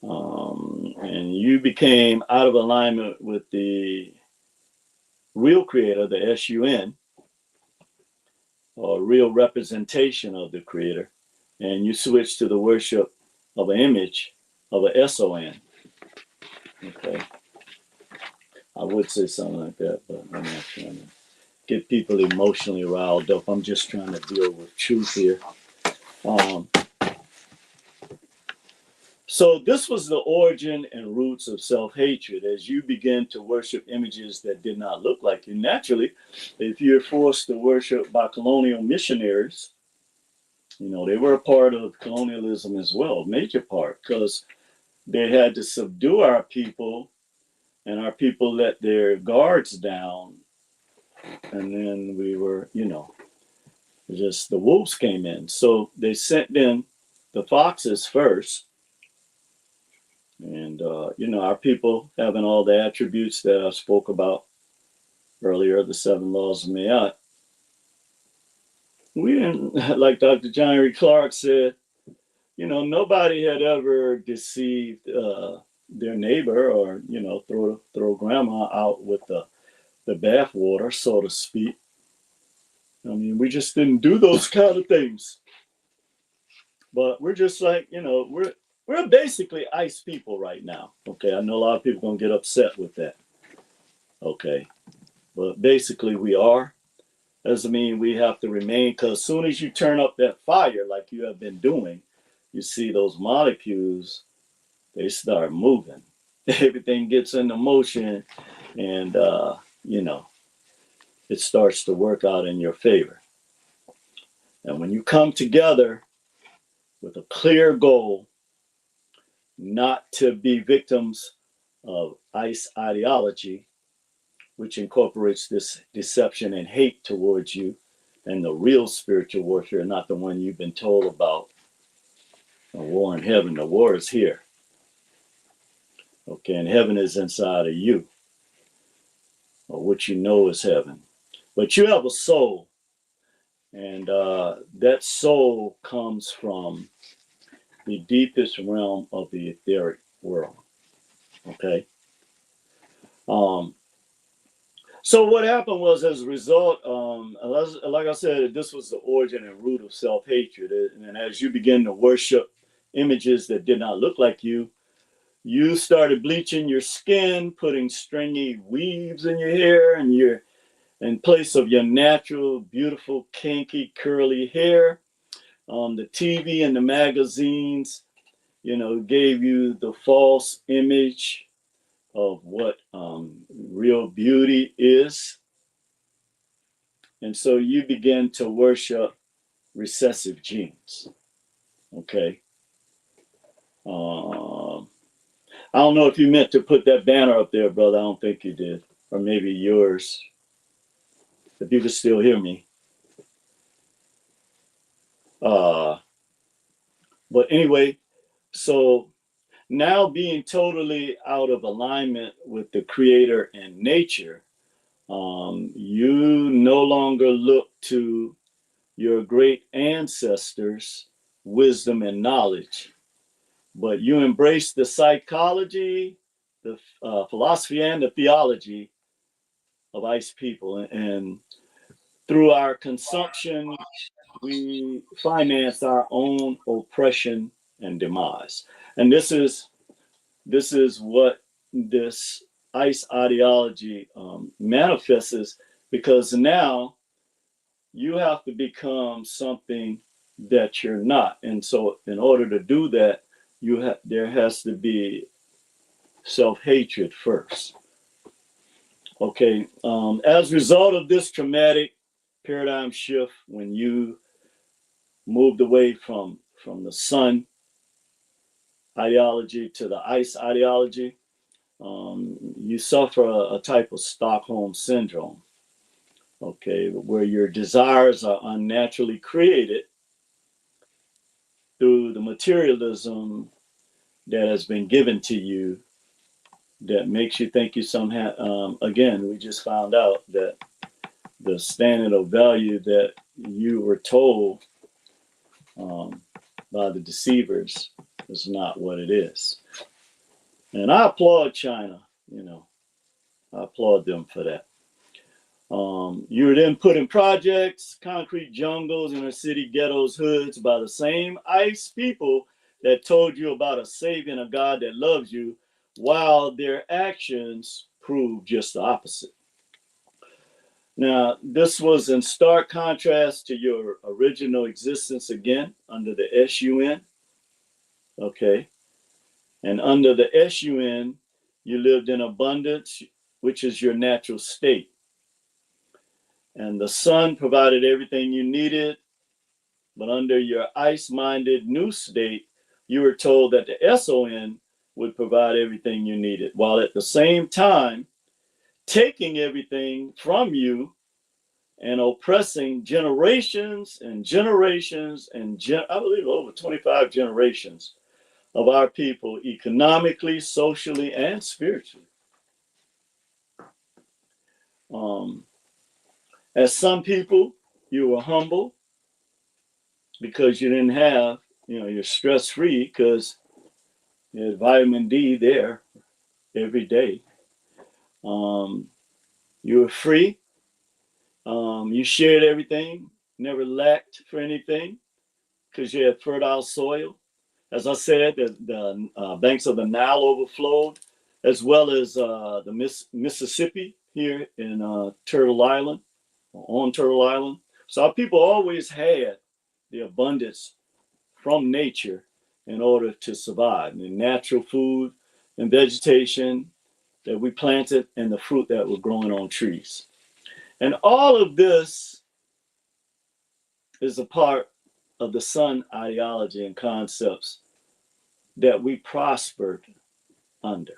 And you became out of alignment with the real creator, the SUN, or real representation of the creator, and you switched to the worship of an image of a SON. Okay. I would say something like that, but I'm not trying to get people emotionally riled up. I'm just trying to deal with truth here. So this was the origin and roots of self-hatred. As you begin to worship images that did not look like you, naturally, if you're forced to worship by colonial missionaries, you know, they were a part of colonialism as well, major part, because they had to subdue our people, and our people let their guards down, and then we were, you know, just the wolves came in. So they sent in the foxes first. And, you know, our people having all the attributes that I spoke about earlier, the 7 laws of Maat, we didn't, like Dr. John Henry Clark said, you know, nobody had ever deceived their neighbor, or, you know, throw grandma out with the bathwater, so to speak. I mean, we just didn't do those kind of things. But we're just like, you know, we're basically ice people right now. Okay, I know a lot of people gonna get upset with that. Okay, but basically we are. Doesn't mean we have to remain, because as soon as you turn up that fire like you have been doing, you see those molecules, they start moving. Everything gets into motion, and you know, it starts to work out in your favor. And when you come together with a clear goal, not to be victims of ICE ideology, which incorporates this deception and hate towards you, and the real spiritual warfare, not the one you've been told about. A war in heaven, the war is here. Okay, and heaven is inside of you, or what you know is heaven. But you have a soul, and that soul comes from the deepest realm of the etheric world. Okay. So what happened was, as a result, like I said, this was the origin and root of self-hatred. And as you begin to worship images that did not look like you, you started bleaching your skin, putting stringy weaves in your hair, and your in place of your natural, beautiful, kinky, curly hair. The TV and the magazines, you know, gave you the false image of what real beauty is. And so you begin to worship recessive genes. Okay. I don't know if you meant to put that banner up there, brother. I don't think you did. Or maybe yours. If you could still hear me. But anyway, so now being totally out of alignment with the creator and nature, you no longer look to your great ancestors' wisdom and knowledge, but you embrace the psychology, the philosophy, and the theology of ICE people. And through our consumption, we finance our own oppression and demise. And this is what this ICE ideology manifests, because now you have to become something that you're not. And so in order to do that, there has to be self-hatred first. Okay, as a result of this traumatic paradigm shift, when you moved away from the sun ideology to the ICE ideology, you suffer a type of Stockholm syndrome, okay, where your desires are unnaturally created through the materialism that has been given to you, that makes you think you somehow, again, we just found out that the standard of value that you were told by the deceivers is not what it is. And I applaud China, you know, I applaud them for that. You were then put in projects, concrete jungles, inner city ghettos, hoods by the same ICE people that told you about a savior and a God that loves you, while their actions proved just the opposite. Now, this was in stark contrast to your original existence again under the SUN, okay? And under the SUN, you lived in abundance, which is your natural state. And the sun provided everything you needed, but under your ice-minded new state, you were told that the SON would provide everything you needed, while at the same time taking everything from you and oppressing generations and generations and I believe over 25 generations of our people economically, socially, and spiritually. As some people, you were humble because you didn't have, you're stress free because you had vitamin D there every day. You were free. You shared everything, never lacked for anything because you had fertile soil. As I said, the banks of the Nile overflowed, as well as the Mississippi here in Turtle Island, on Turtle Island. So our people always had the abundance from nature in order to survive. The natural food and vegetation that we planted and the fruit that were growing on trees. And all of this is a part of the sun ideology and concepts that we prospered under.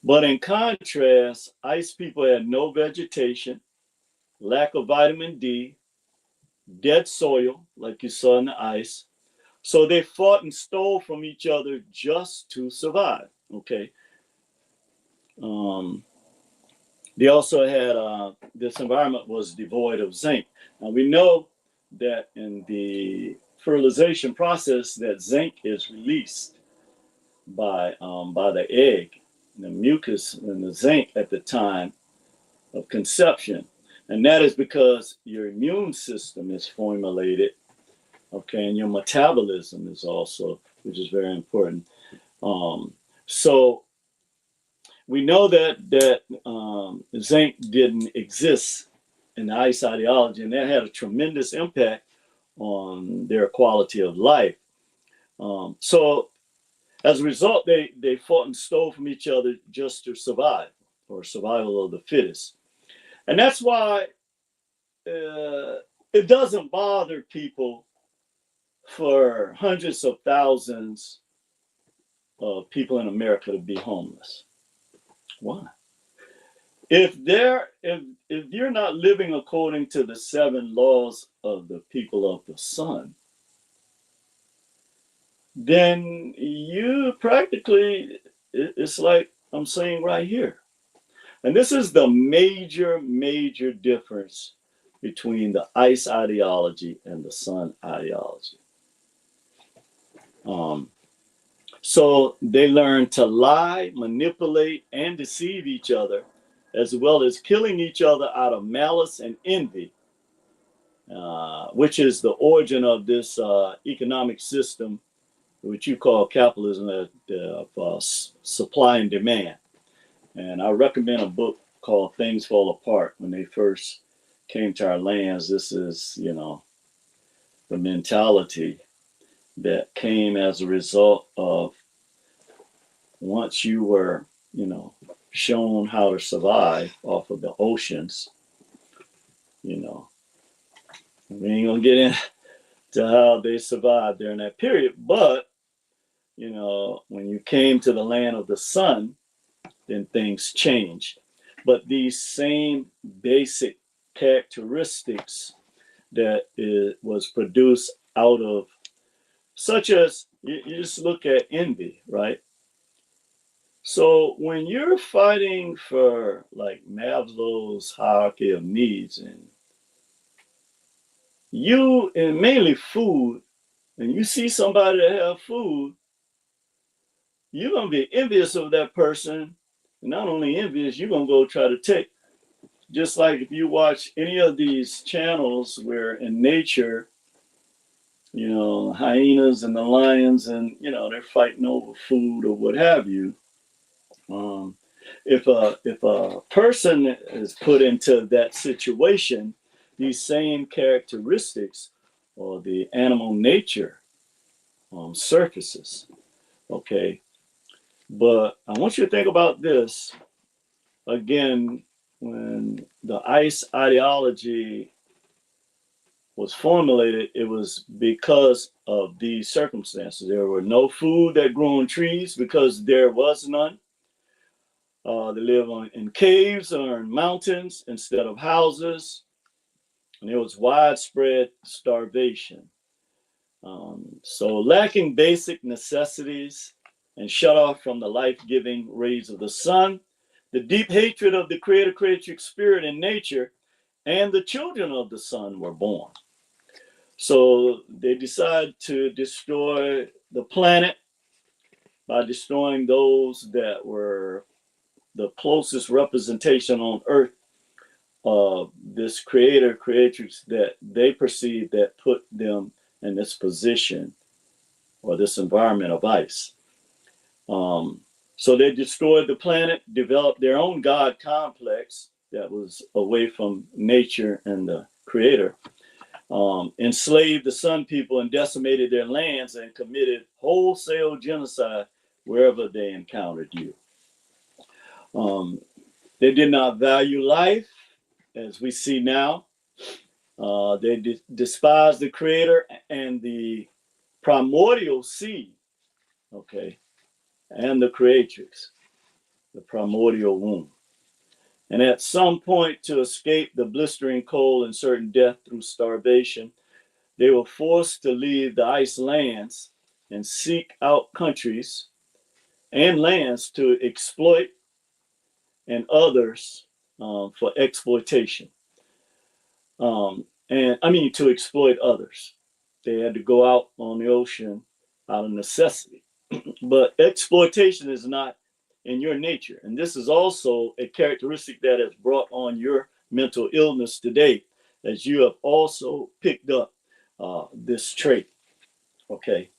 But in contrast, ice people had no vegetation, lack of vitamin D, dead soil, like you saw in the ice. So they fought and stole from each other just to survive. Okay. They also had this environment was devoid of zinc. Now we know that in the fertilization process, that zinc is released by the egg, the mucus and the zinc at the time of conception, and that is because your immune system is formulated, okay, and your metabolism is also, which is very important. So we know that zinc didn't exist in the ice ideology, and that had a tremendous impact on their quality of life. So as a result, they fought and stole from each other just to survive, or survival of the fittest. And that's why it doesn't bother people for hundreds of thousands of people in America to be homeless. Why? If you're not living according to the 7 laws of the people of the sun, then you practically, it's like I'm saying right here. And this is the major difference between the ice ideology and the sun ideology. So they learn to lie, manipulate, and deceive each other, as well as killing each other out of malice and envy, which is the origin of this economic system, which you call capitalism, of supply and demand. And I recommend a book called Things Fall Apart. When they first came to our lands, this is, the mentality that came as a result of once you were, shown how to survive off of the oceans, we ain't gonna get into how they survived during that period. But, when you came to the land of the sun, then things changed. But these same basic characteristics that it was produced out of, such as you just look at envy, right? So when you're fighting for like Maslow's hierarchy of needs, and mainly food, and you see somebody that have food, you're going to be envious of that person. And not only envious, you're going to go try to take. Just like if you watch any of these channels where in nature, you know, hyenas and the lions and, you know, they're fighting over food or what have you. Um, if a person is put into that situation, these same characteristics or the animal nature surfaces. Okay, but I want you to think about this again. When the ICE ideology was formulated, it was because of these circumstances. There were no food that grew on trees because there was none. They live in caves or in mountains instead of houses. And there was widespread starvation. So lacking basic necessities and shut off from the life-giving rays of the sun, the deep hatred of the creator creature spirit in nature, and the children of the sun were born. So they decided to destroy the planet by destroying those that were the closest representation on earth of this creator creatrix that they perceive that put them in this position or this environment of ice. So they destroyed the planet, developed their own God complex that was away from nature and the creator, enslaved the sun people and decimated their lands and committed wholesale genocide wherever they encountered you. They did not value life as we see now. They despised the creator and the primordial seed, okay, and the creatrix, the primordial womb. And at some point, to escape the blistering cold and certain death through starvation, they were forced to leave the ice lands and seek out countries and lands to exploit and others for exploitation. And I mean, to exploit others. They had to go out on the ocean out of necessity. But exploitation is not in your nature. And this is also a characteristic that has brought on your mental illness today, as you have also picked up this trait. Okay.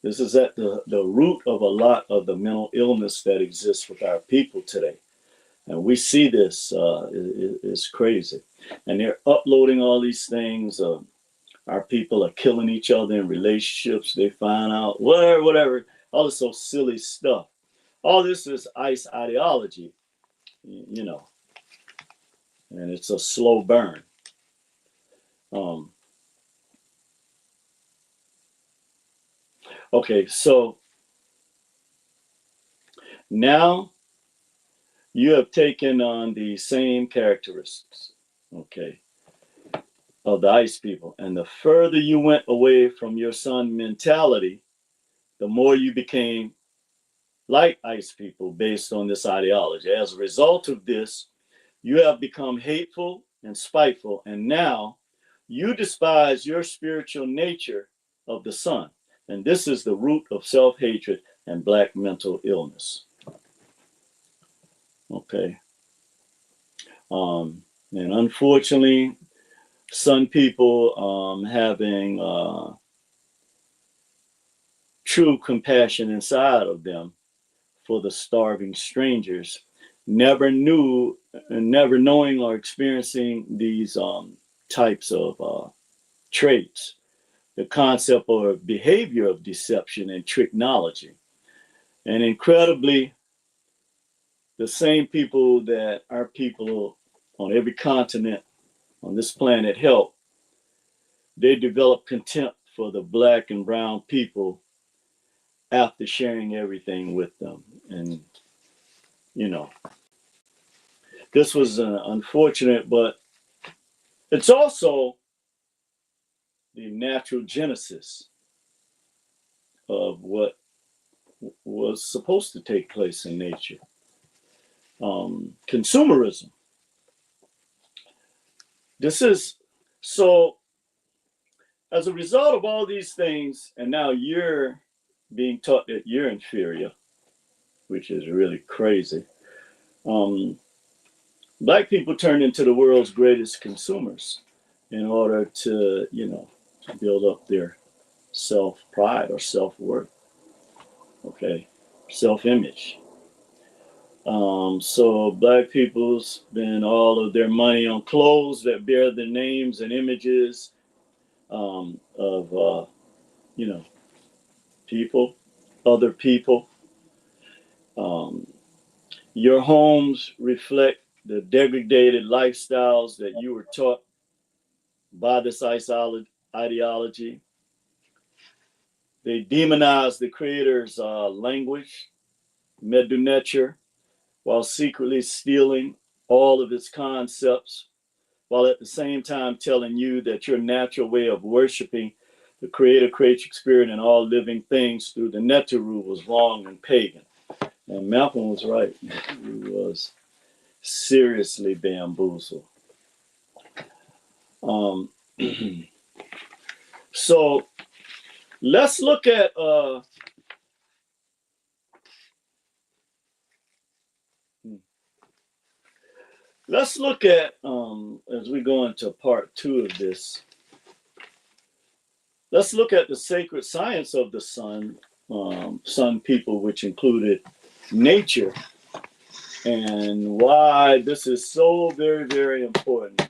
This is at the root of a lot of the mental illness that exists with our people today. And we see this is crazy. And they're uploading all these things. Our people are killing each other in relationships. They find out, whatever, all this so silly stuff. All this is ICE ideology, you know, and it's a slow burn. Okay, so now you have taken on the same characteristics, okay, of the ICE people. And the further you went away from your sun mentality, the more you became like ICE people based on this ideology. As a result of this, you have become hateful and spiteful, and now you despise your spiritual nature of the sun. And this is the root of self-hatred and black mental illness. Okay. And unfortunately, some people having true compassion inside of them for the starving strangers, never knowing or experiencing these types of traits, the concept or behavior of deception and technology. And incredibly, the same people that our people on every continent on this planet help, they develop contempt for the black and brown people after sharing everything with them. And, you know, this was unfortunate, but it's also the natural genesis of what was supposed to take place in nature. Consumerism. This is so, as a result of all these things, and now you're being taught that you're inferior. which is really crazy. Um, Black people turned into the world's greatest consumers in order to, build up their self pride or self worth, okay, self image. So Black people spend all of their money on clothes that bear their names and images of, you know, people, other people. Um, your homes reflect the degraded lifestyles that you were taught by this ideology. They demonize the creator's language, Medu, while secretly stealing all of its concepts, while at the same time telling you that your natural way of worshiping the creator, creature spirit, and all living things through the Neteru was wrong and pagan. And Malcolm was right. He was seriously bamboozled. Um, so let's look at as we go into part 2 of this. Let's look at the sacred science of the sun, sun people, which included nature, and why this is so very, very important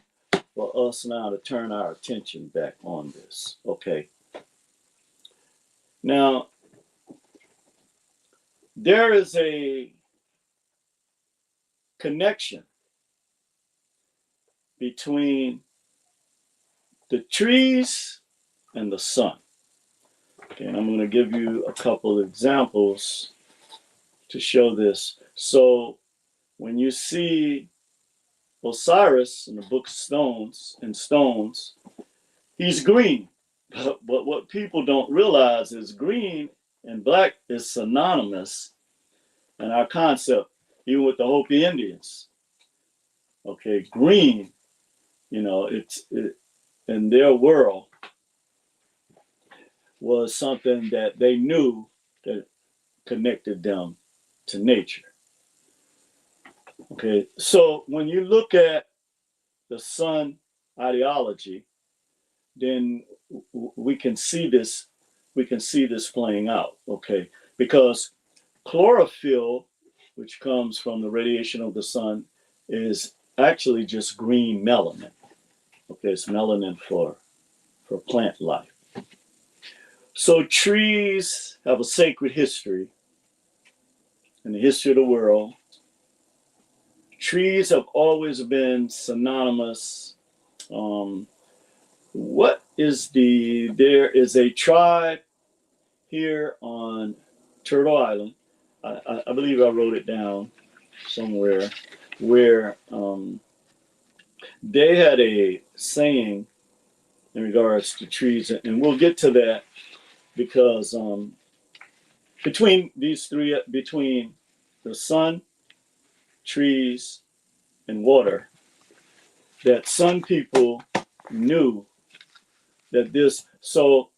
for us now to turn our attention back on this. Okay. Now, there is a connection between the trees and the sun. Okay, and I'm going to give you a couple of examples to show this. So, when you see Osiris in the book of Stones, he's green. But what people don't realize is green and black is synonymous in our concept, even with the Hopi Indians. Okay, green, it in their world was something that they knew that connected them to nature. Okay, so when you look at the sun ideology, then we can see this playing out. Okay, because chlorophyll, which comes from the radiation of the sun, is actually just green melanin. Okay, it's melanin for plant life. So trees have a sacred history in the history of the world. Trees have always been synonymous. There is a tribe here on Turtle Island. I believe I wrote it down somewhere where they had a saying in regards to trees, and we'll get to that because between these three, between the sun, trees, and water, that some people knew that this. So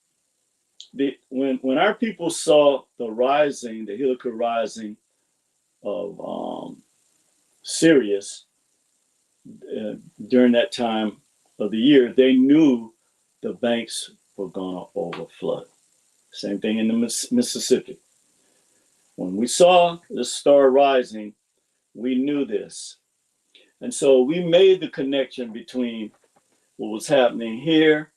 when our people saw the helical rising of Sirius during that time of the year, they knew the banks were going to overflood. Same thing in the Mississippi. When we saw the star rising, we knew this. And so we made the connection between what was happening here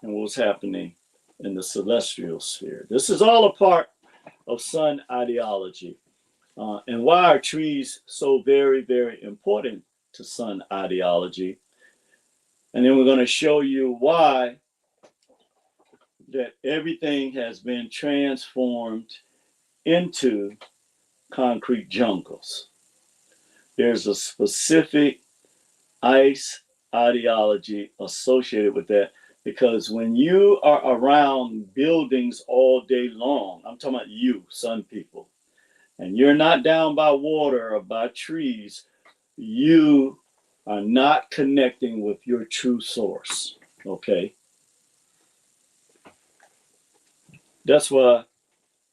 and what was happening in the celestial sphere. This is all a part of sun ideology. And why are trees so very, very important to sun ideology? And then we're going to show you why that everything has been transformed into concrete jungles. There's a specific ice ideology associated with that, because when you are around buildings all day long, I'm talking about you, sun people, and you're not down by water or by trees, you are not connecting with your true source. Okay? That's why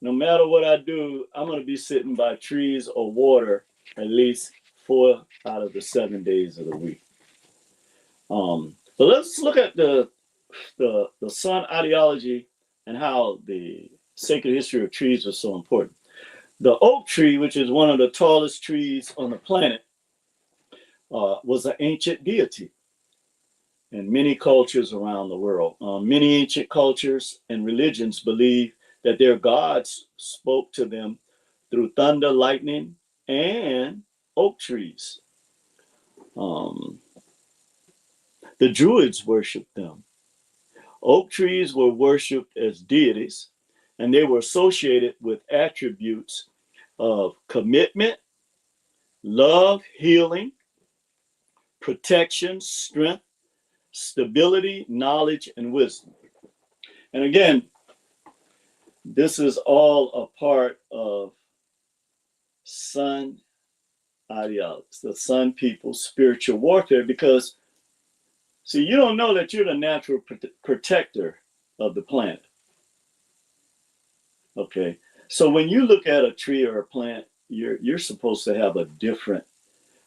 no matter what I do, I'm going to be sitting by trees or water at least 4 out of the 7 days of the week. But let's look at the sun ideology and how the sacred history of trees was so important. The oak tree, which is one of the tallest trees on the planet, was an ancient deity in many cultures around the world. Many ancient cultures and religions believe that their gods spoke to them through thunder, lightning, and oak trees. The Druids worshipped them. Oak trees were worshipped as deities, and they were associated with attributes of commitment, love, healing, protection, strength, stability, knowledge, and wisdom. And again, this is all a part of sun ideologies, the sun people's spiritual warfare, because, see, you don't know that you're the natural protector of the planet. Okay, so when you look at a tree or a plant, you're supposed to have a different.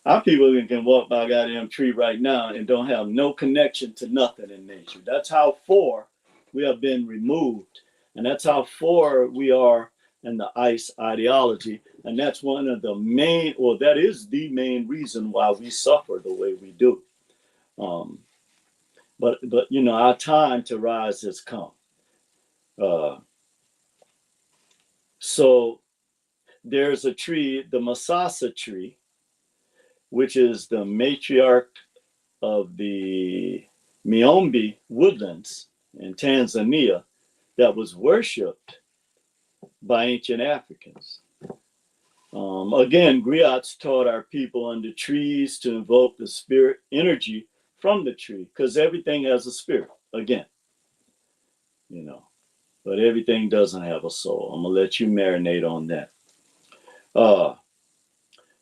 Our people can walk by a goddamn tree right now and don't have no connection to nothing in nature. That's how far we have been removed, and that's how far we are in the ice ideology. And that's one of the main, or that is the main reason why we suffer the way we do. But you know, our time to rise has come. So there's a tree, the Masasa tree, which is the matriarch of the Miombe woodlands in Tanzania, that was worshipped by ancient Africans. Again, griots taught our people under trees to invoke the spirit energy from the tree, because everything has a spirit, again, you know, but everything doesn't have a soul. I'm going to let you marinate on that.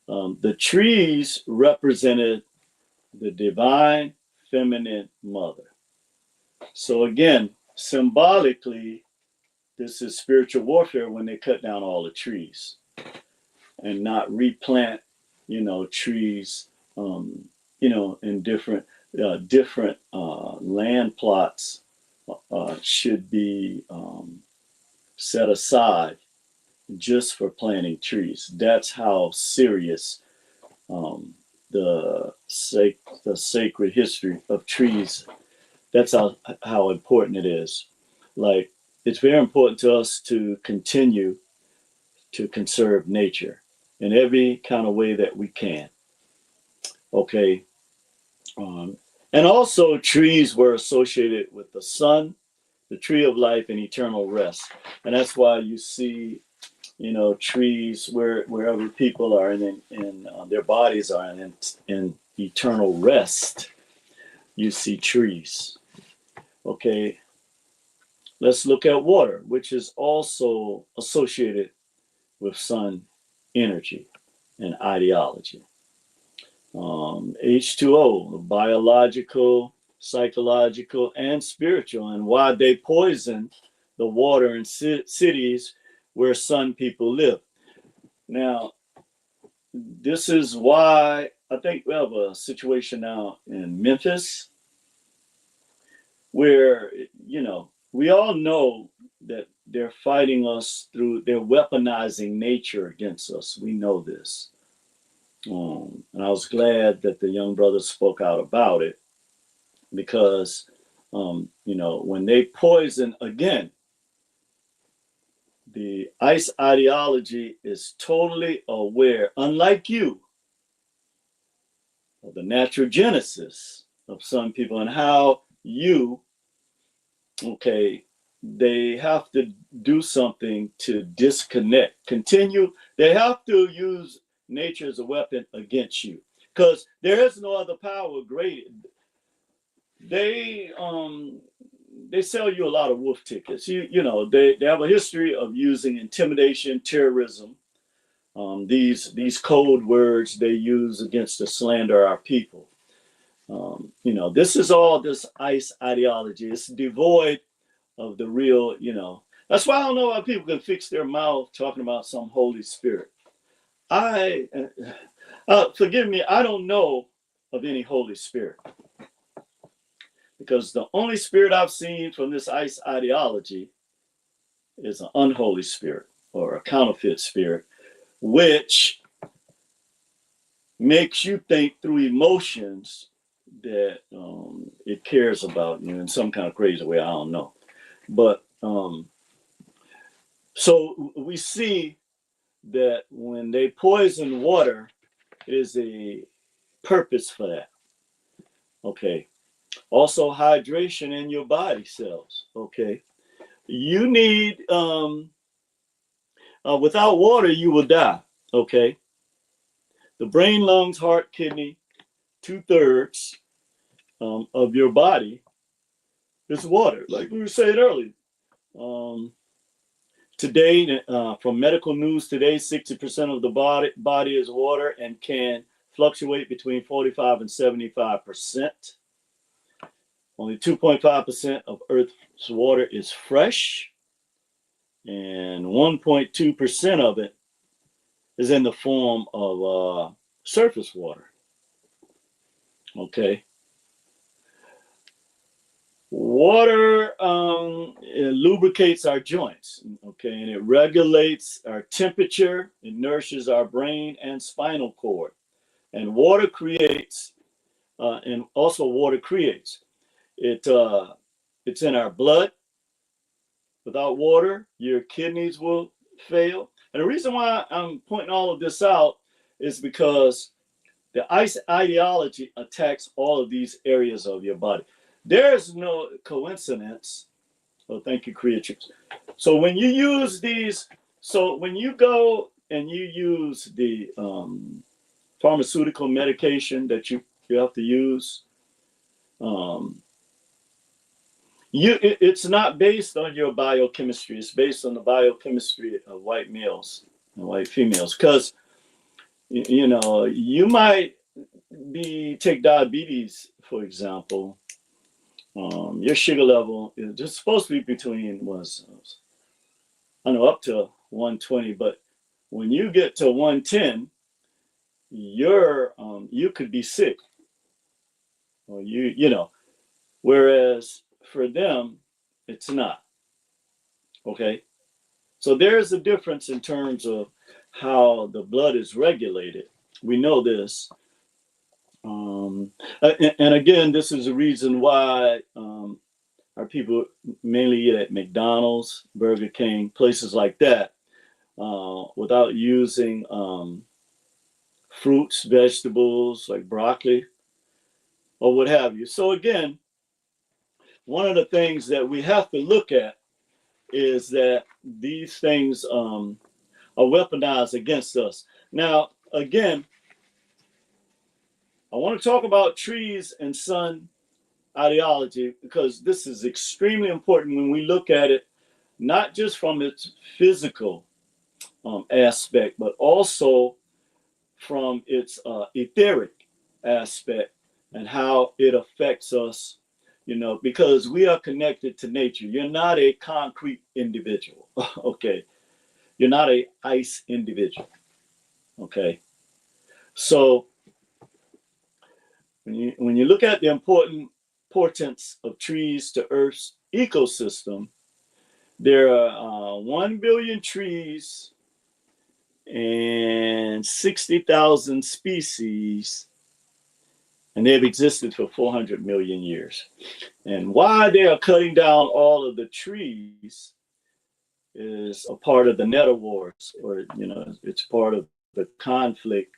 The trees represented the divine feminine mother. So again, symbolically, this is spiritual warfare when they cut down all the trees and not replant, you know, trees, you know, in different land plots should be set aside just for planting trees. That's how serious the sacred history of trees. That's how important it is. Like, it's very important to us to continue to conserve nature in every kind of way that we can. Okay. And also, trees were associated with the sun, the tree of life, and eternal rest. And that's why you see, you know, trees wherever people are in their bodies are in eternal rest. You see trees. Okay. Let's look at water, which is also associated with sun energy and ideology. H2O, biological, psychological, and spiritual, and why they poison the water in cities where sun people live. Now, this is why I think we have a situation now in Memphis where, you know, we all know that they're fighting us through, they're weaponizing nature against us. We know this. And I was glad that the young brother spoke out about it, because, you know, when they poison, again, the ice ideology is totally aware, unlike you, of the natural genesis of some people and how you, okay, they have to do something to disconnect, continue. They have to use nature as a weapon against you, because there is no other power greater. They sell you a lot of wolf tickets. You know, they have a history of using intimidation, terrorism, these code words they use against to slander our people. You know, this is all this ice ideology. It's devoid of the real, you know. That's why I don't know why people can fix their mouth talking about some Holy Spirit. I forgive me, I don't know of any Holy Spirit, because the only spirit I've seen from this ICE ideology is an unholy spirit or a counterfeit spirit, which makes you think through emotions that it cares about you in some kind of crazy way. I don't know. But so we see that when they poison water, is a purpose for that. Okay. Also, hydration in your body cells. Okay. You need, without water, you will die. Okay. The brain, lungs, heart, kidney, 2/3 of your body is water, like we were saying earlier. Today, from medical news today, 60% of the body is water and can fluctuate between 45 and 75%. Only 2.5% of Earth's water is fresh, and 1.2% of it is in the form of surface water. Okay. Water it lubricates our joints, okay, and it regulates our temperature. It nourishes our brain and spinal cord, and water creates, and also water creates. It's in our blood. Without water, your kidneys will fail. And the reason why I'm pointing all of this out is because the ICE ideology attacks all of these areas of your body. There is no coincidence. Oh, thank you, creatures. So when you use these, so when you go and you use the pharmaceutical medication that you have to use, it's not based on your biochemistry. It's based on the biochemistry of white males and white females. Because you might take diabetes, for example. Your sugar level is just supposed to be between up to 120, but when you get to 110, you could be sick, or whereas for them, it's not. Okay, so there's a difference in terms of how the blood is regulated. We know this. And again, this is the reason why our people mainly eat at McDonald's, Burger King, places like that, without using fruits, vegetables like broccoli or what have you. So again, one of the things that we have to look at is that these things are weaponized against us. Now, again, I want to talk about trees and sun ideology, because this is extremely important when we look at it, not just from its physical aspect, but also from its etheric aspect and how it affects us, because we are connected to nature. You're not a concrete individual, okay? You're not a ice individual, okay? So when you look at the importance of trees to Earth's ecosystem, there are 1 billion trees and 60,000 species, and they've existed for 400 million years. And why they are cutting down all of the trees is a part of the Nether Wars, or it's part of the conflict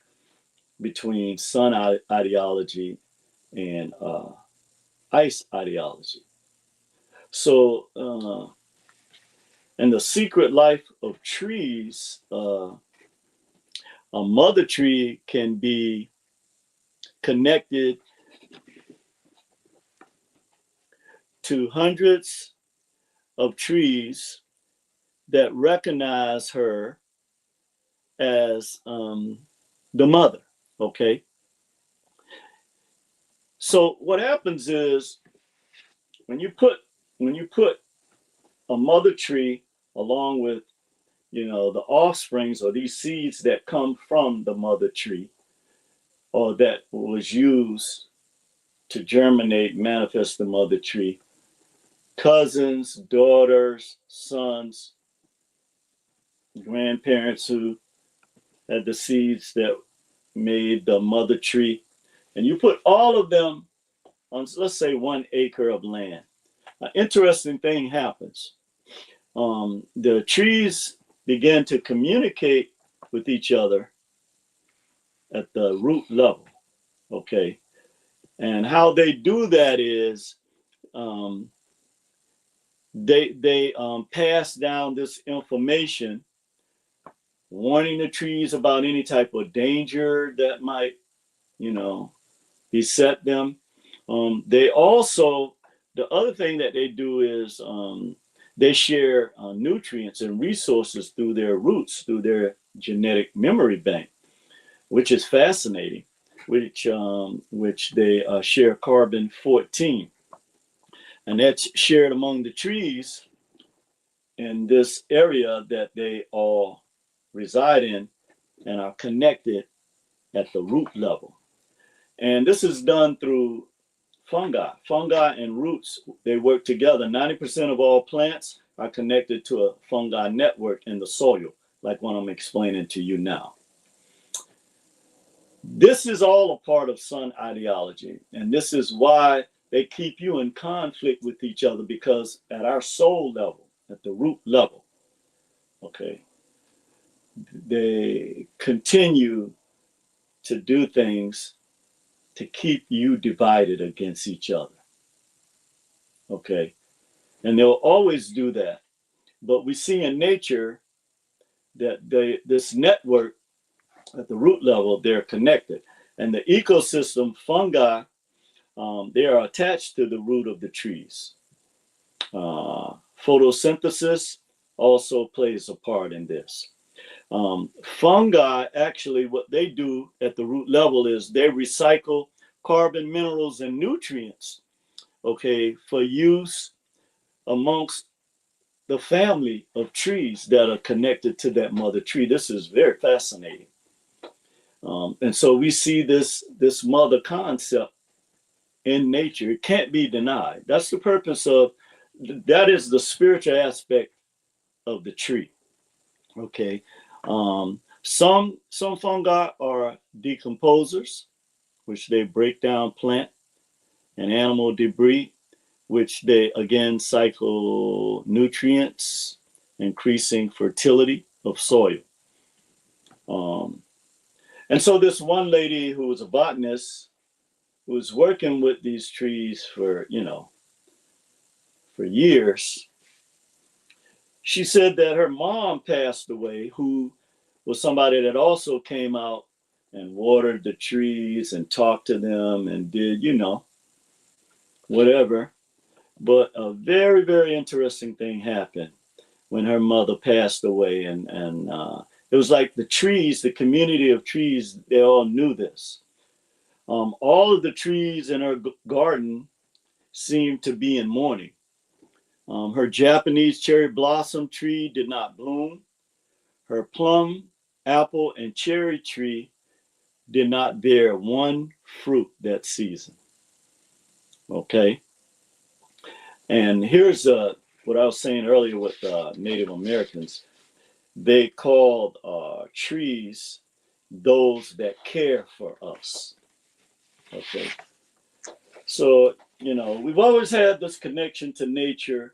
between sun ideology and ice ideology. So, in the secret life of trees, a mother tree can be connected to hundreds of trees that recognize her as the mother. Okay. So what happens is when you put a mother tree along with, the offsprings or these seeds that come from the mother tree or that was used to germinate, manifest the mother tree, cousins, daughters, sons, grandparents who had the seeds that made the mother tree. And you put all of them on, let's say, 1 acre of land. An interesting thing happens. The trees begin to communicate with each other at the root level, okay? And how they do that is they pass down this information, warning the trees about any type of danger that might, beset them. They also, the other thing that they do is they share nutrients and resources through their roots, through their genetic memory bank, which is fascinating. Which they share carbon-14, and that's shared among the trees in this area that they all reside in and are connected at the root level. And this is done through fungi. Fungi and roots, they work together. 90% of all plants are connected to a fungi network in the soil, like what I'm explaining to you now. This is all a part of sun ideology. And this is why they keep you in conflict with each other, because at our soul level, at the root level, okay, they continue to do things to keep you divided against each other. Okay. And they'll always do that. But we see in nature that this network at the root level, they're connected. And the ecosystem, fungi, they are attached to the root of the trees. Photosynthesis also plays a part in this. Fungi, actually, what they do at the root level is they recycle carbon, minerals, and nutrients, okay, for use amongst the family of trees that are connected to that mother tree. This is very fascinating. And so we see this mother concept in nature. It can't be denied. That's the purpose of, that is the spiritual aspect of the tree. Okay. Some fungi are decomposers, which they break down plant and animal debris, which they again cycle nutrients, increasing fertility of soil. And so this one lady who was a botanist, who was working with these trees for years, she said that her mom passed away, who was somebody that also came out and watered the trees and talked to them and did, whatever. But a very, very interesting thing happened when her mother passed away. And it was like the trees, the community of trees, they all knew this. All of the trees in her garden seemed to be in mourning. Her Japanese cherry blossom tree did not bloom. Her plum, apple, and cherry tree did not bear one fruit that season. Okay. And here's what I was saying earlier with Native Americans. They called trees those that care for us. Okay. So, we've always had this connection to nature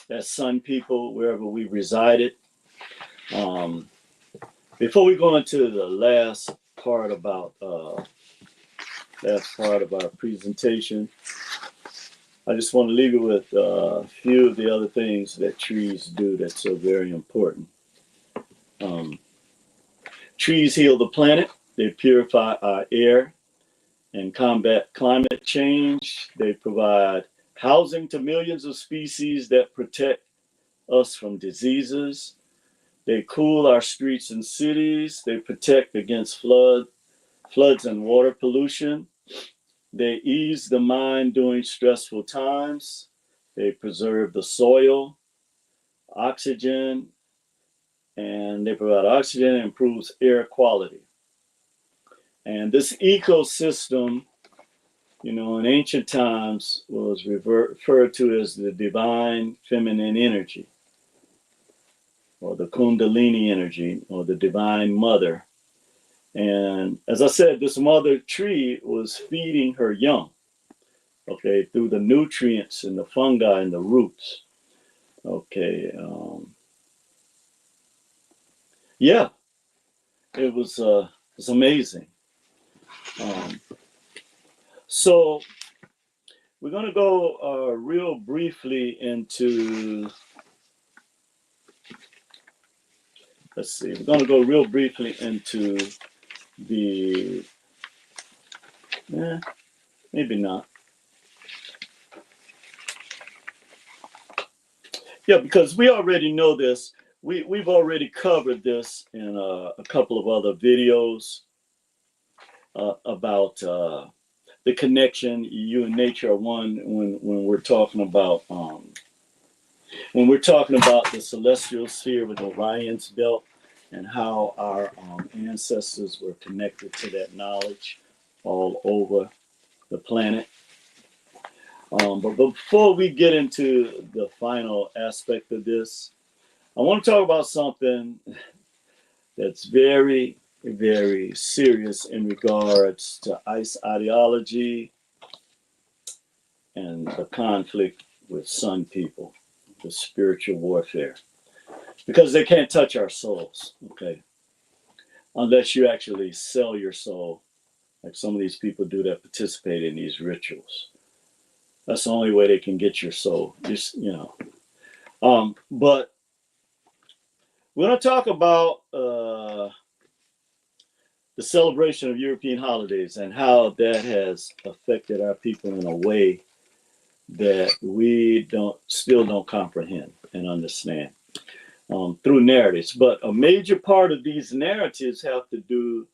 as Sun people, wherever we resided. Before we go into the last part of our presentation, I just want to leave you with a few of the other things that trees do that's so very important. Trees heal the planet. They purify our air and combat climate change. They provide housing to millions of species that protect us from diseases. They cool our streets and cities. They protect against floods and water pollution. They ease the mind during stressful times. They preserve the soil. oxygen, and they provide oxygen and improves air quality. And this ecosystem, you know, in ancient times was referred to as the divine feminine energy, or the Kundalini energy, or the divine mother. And as I said, this mother tree was feeding her young, okay, through the nutrients and the fungi and the roots. Okay, yeah, it was amazing. Um, so we're going to go real briefly into, let's see, we're going to go real briefly into the, maybe not. Yeah, because we already know this. We've already covered this in a couple of other videos about the connection. You and nature are one when we're talking about the celestial sphere with Orion's belt, and how our ancestors were connected to that knowledge all over the planet. But before we get into the final aspect of this, I want to talk about something that's very, very serious in regards to ideology and the conflict with Sun people, the spiritual warfare. Because they can't touch our souls, okay? Unless you actually sell your soul, like some of these people do that participate in these rituals. That's the only way they can get your soul, just, you know. But we're going to talk about the celebration of European holidays and how that has affected our people in a way that we still don't comprehend and understand through narratives. But a major part of these narratives have to do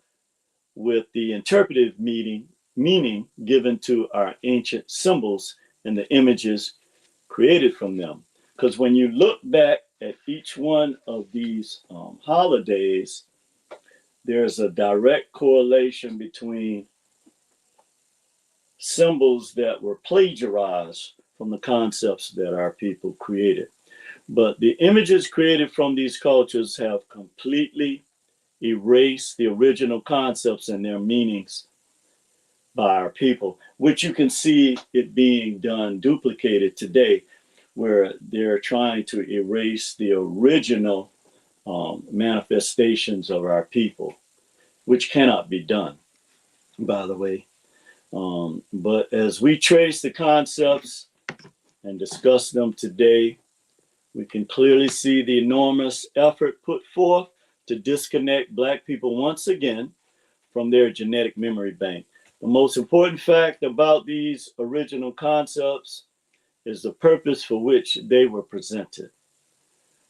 with the interpretive meaning given to our ancient symbols and the images created from them. Because when you look back at each one of these holidays, there's a direct correlation between symbols that were plagiarized from the concepts that our people created. But the images created from these cultures have completely erased the original concepts and their meanings by our people, which you can see it being done, duplicated today, where they're trying to erase the original manifestations of our people, which cannot be done, by the way. But as we trace the concepts and discuss them today, we can clearly see the enormous effort put forth to disconnect Black people once again from their genetic memory bank. The most important fact about these original concepts is the purpose for which they were presented.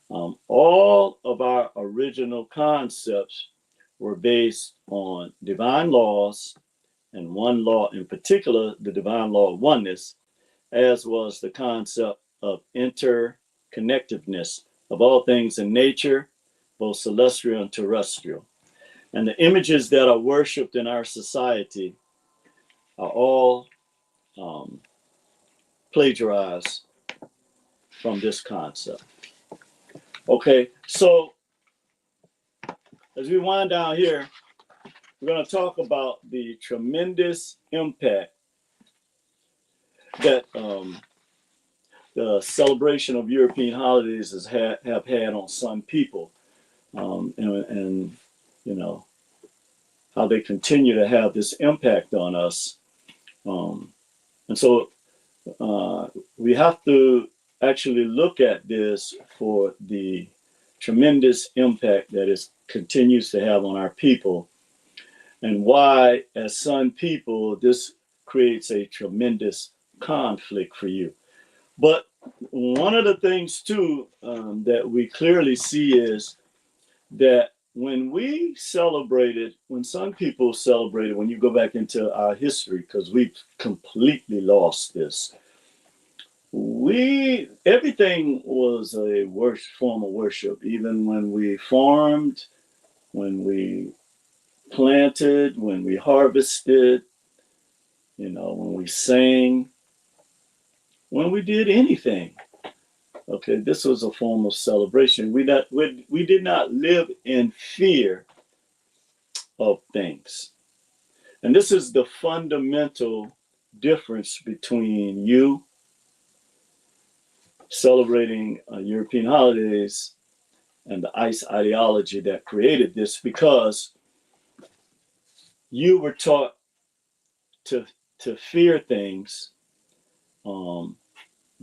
All of our original concepts were based on divine laws, and one law in particular, the divine law of oneness, as was the concept of interconnectedness of all things in nature, both celestial and terrestrial. And the images that are worshipped in our society are all plagiarized from this concept. Okay, so as we wind down here, we're going to talk about the tremendous impact that the celebration of European holidays have had on some people, and you know how they continue to have this impact on us, and so we have to actually look at this for the tremendous impact that it continues to have on our people, and why, as Sun people, this creates a tremendous conflict for you. But one of the things too that we clearly see is that when Sun people celebrated, when you go back into our history, because we've completely lost this, everything was a form of worship, even when we farmed, when we planted, when we harvested, when we sang, when we did anything. Okay, this was a form of celebration. We did not live in fear of things. And this is the fundamental difference between you celebrating European holidays and the ICE ideology that created this, because you were taught to fear things,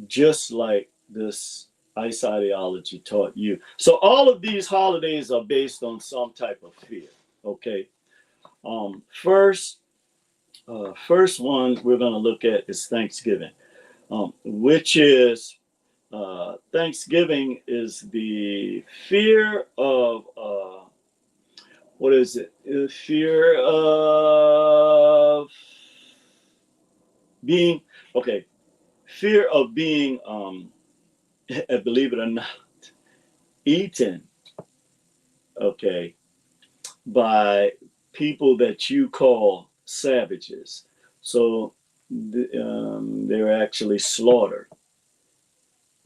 just like this ICE ideology taught you. So all of these holidays are based on some type of fear. Okay. First one we're going to look at is Thanksgiving, which is Thanksgiving is the fear of what is it? Fear of being okay. Fear of being, believe it or not, eaten. Okay, by people that you call savages. So they're actually slaughtered.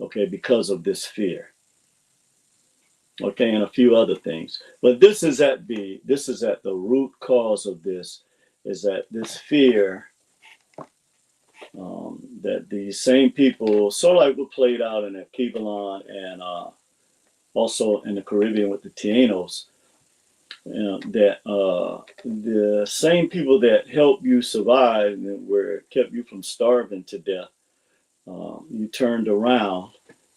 Okay, because of this fear. Okay, and a few other things. But this is at the root cause of this, is that this fear, that these same people, sort of like what played out in Kivalon and also in the Caribbean with the Tainos, that the same people that helped you survive and kept you from starving to death, you turned around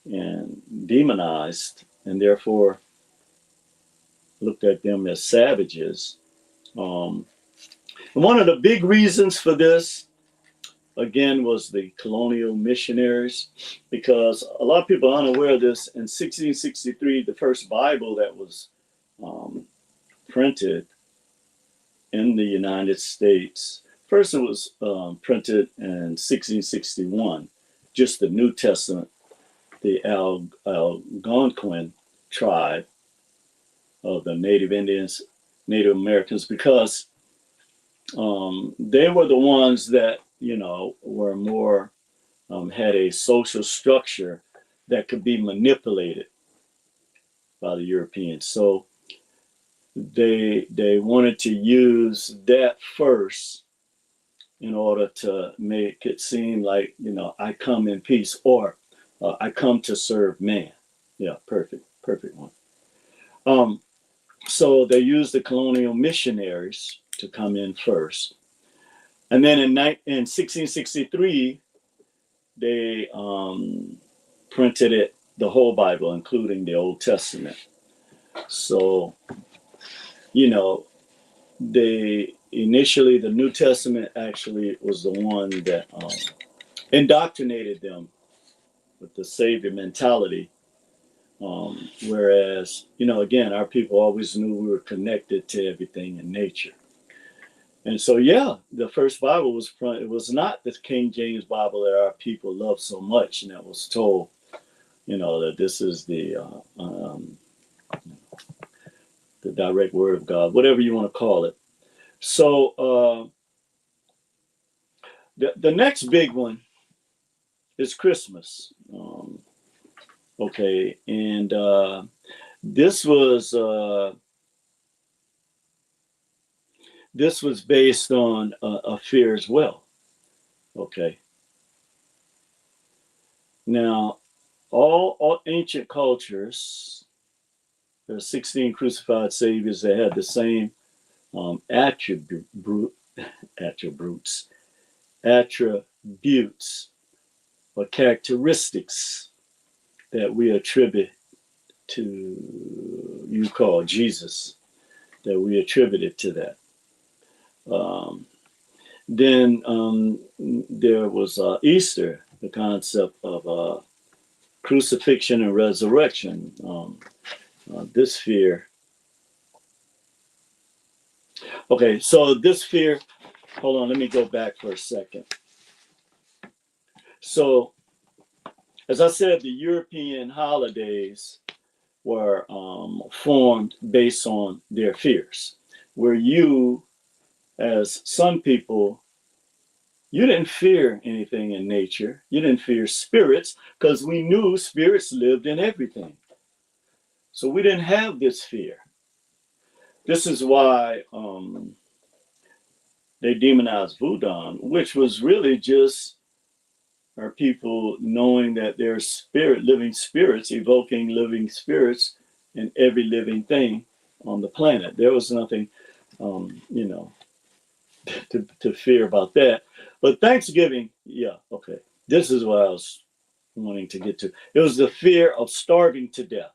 and demonized, and therefore looked at them as savages. And one of the big reasons for this, again, was the colonial missionaries, because a lot of people are unaware of this. In 1663, the first Bible that was printed in the United States, first it was printed in 1661, just the New Testament, the Algonquin tribe of the Native Indians, Native Americans, because they were the ones that, were more, had a social structure that could be manipulated by the Europeans. So they wanted to use that first in order to make it seem like, I come in peace, or I come to serve man. Yeah, perfect one. So they used the colonial missionaries to come in first. And then in 1663, they printed it, the whole Bible, including the Old Testament. So, initially, the New Testament actually was the one that indoctrinated them with the Savior mentality. Whereas, again, our people always knew we were connected to everything in nature. And so, the first Bible it was not the King James Bible that our people love so much, and that was told, that this is the direct word of God, whatever you want to call it. So the next big one is Christmas. Okay, and this was based on a fear as well. Okay. Now, all ancient cultures, there are 16 crucified saviors that had the same attributes, or characteristics that we attribute to, you call Jesus, that we attributed to that. Then there was Easter, the concept of crucifixion and resurrection. This fear. Okay, so this fear, hold on, let me go back for a second. So As I said, the European holidays were formed based on their fears, where you, as some people, you didn't fear anything in nature. You didn't fear spirits because we knew spirits lived in everything. So we didn't have this fear. This is why they demonized voodoo, which was really just our people knowing that there's spirit, living spirits, evoking living spirits in every living thing on the planet. There was nothing, you know, to fear about that. But Thanksgiving, yeah, okay. This is what I was wanting to get to. It was the fear of starving to death.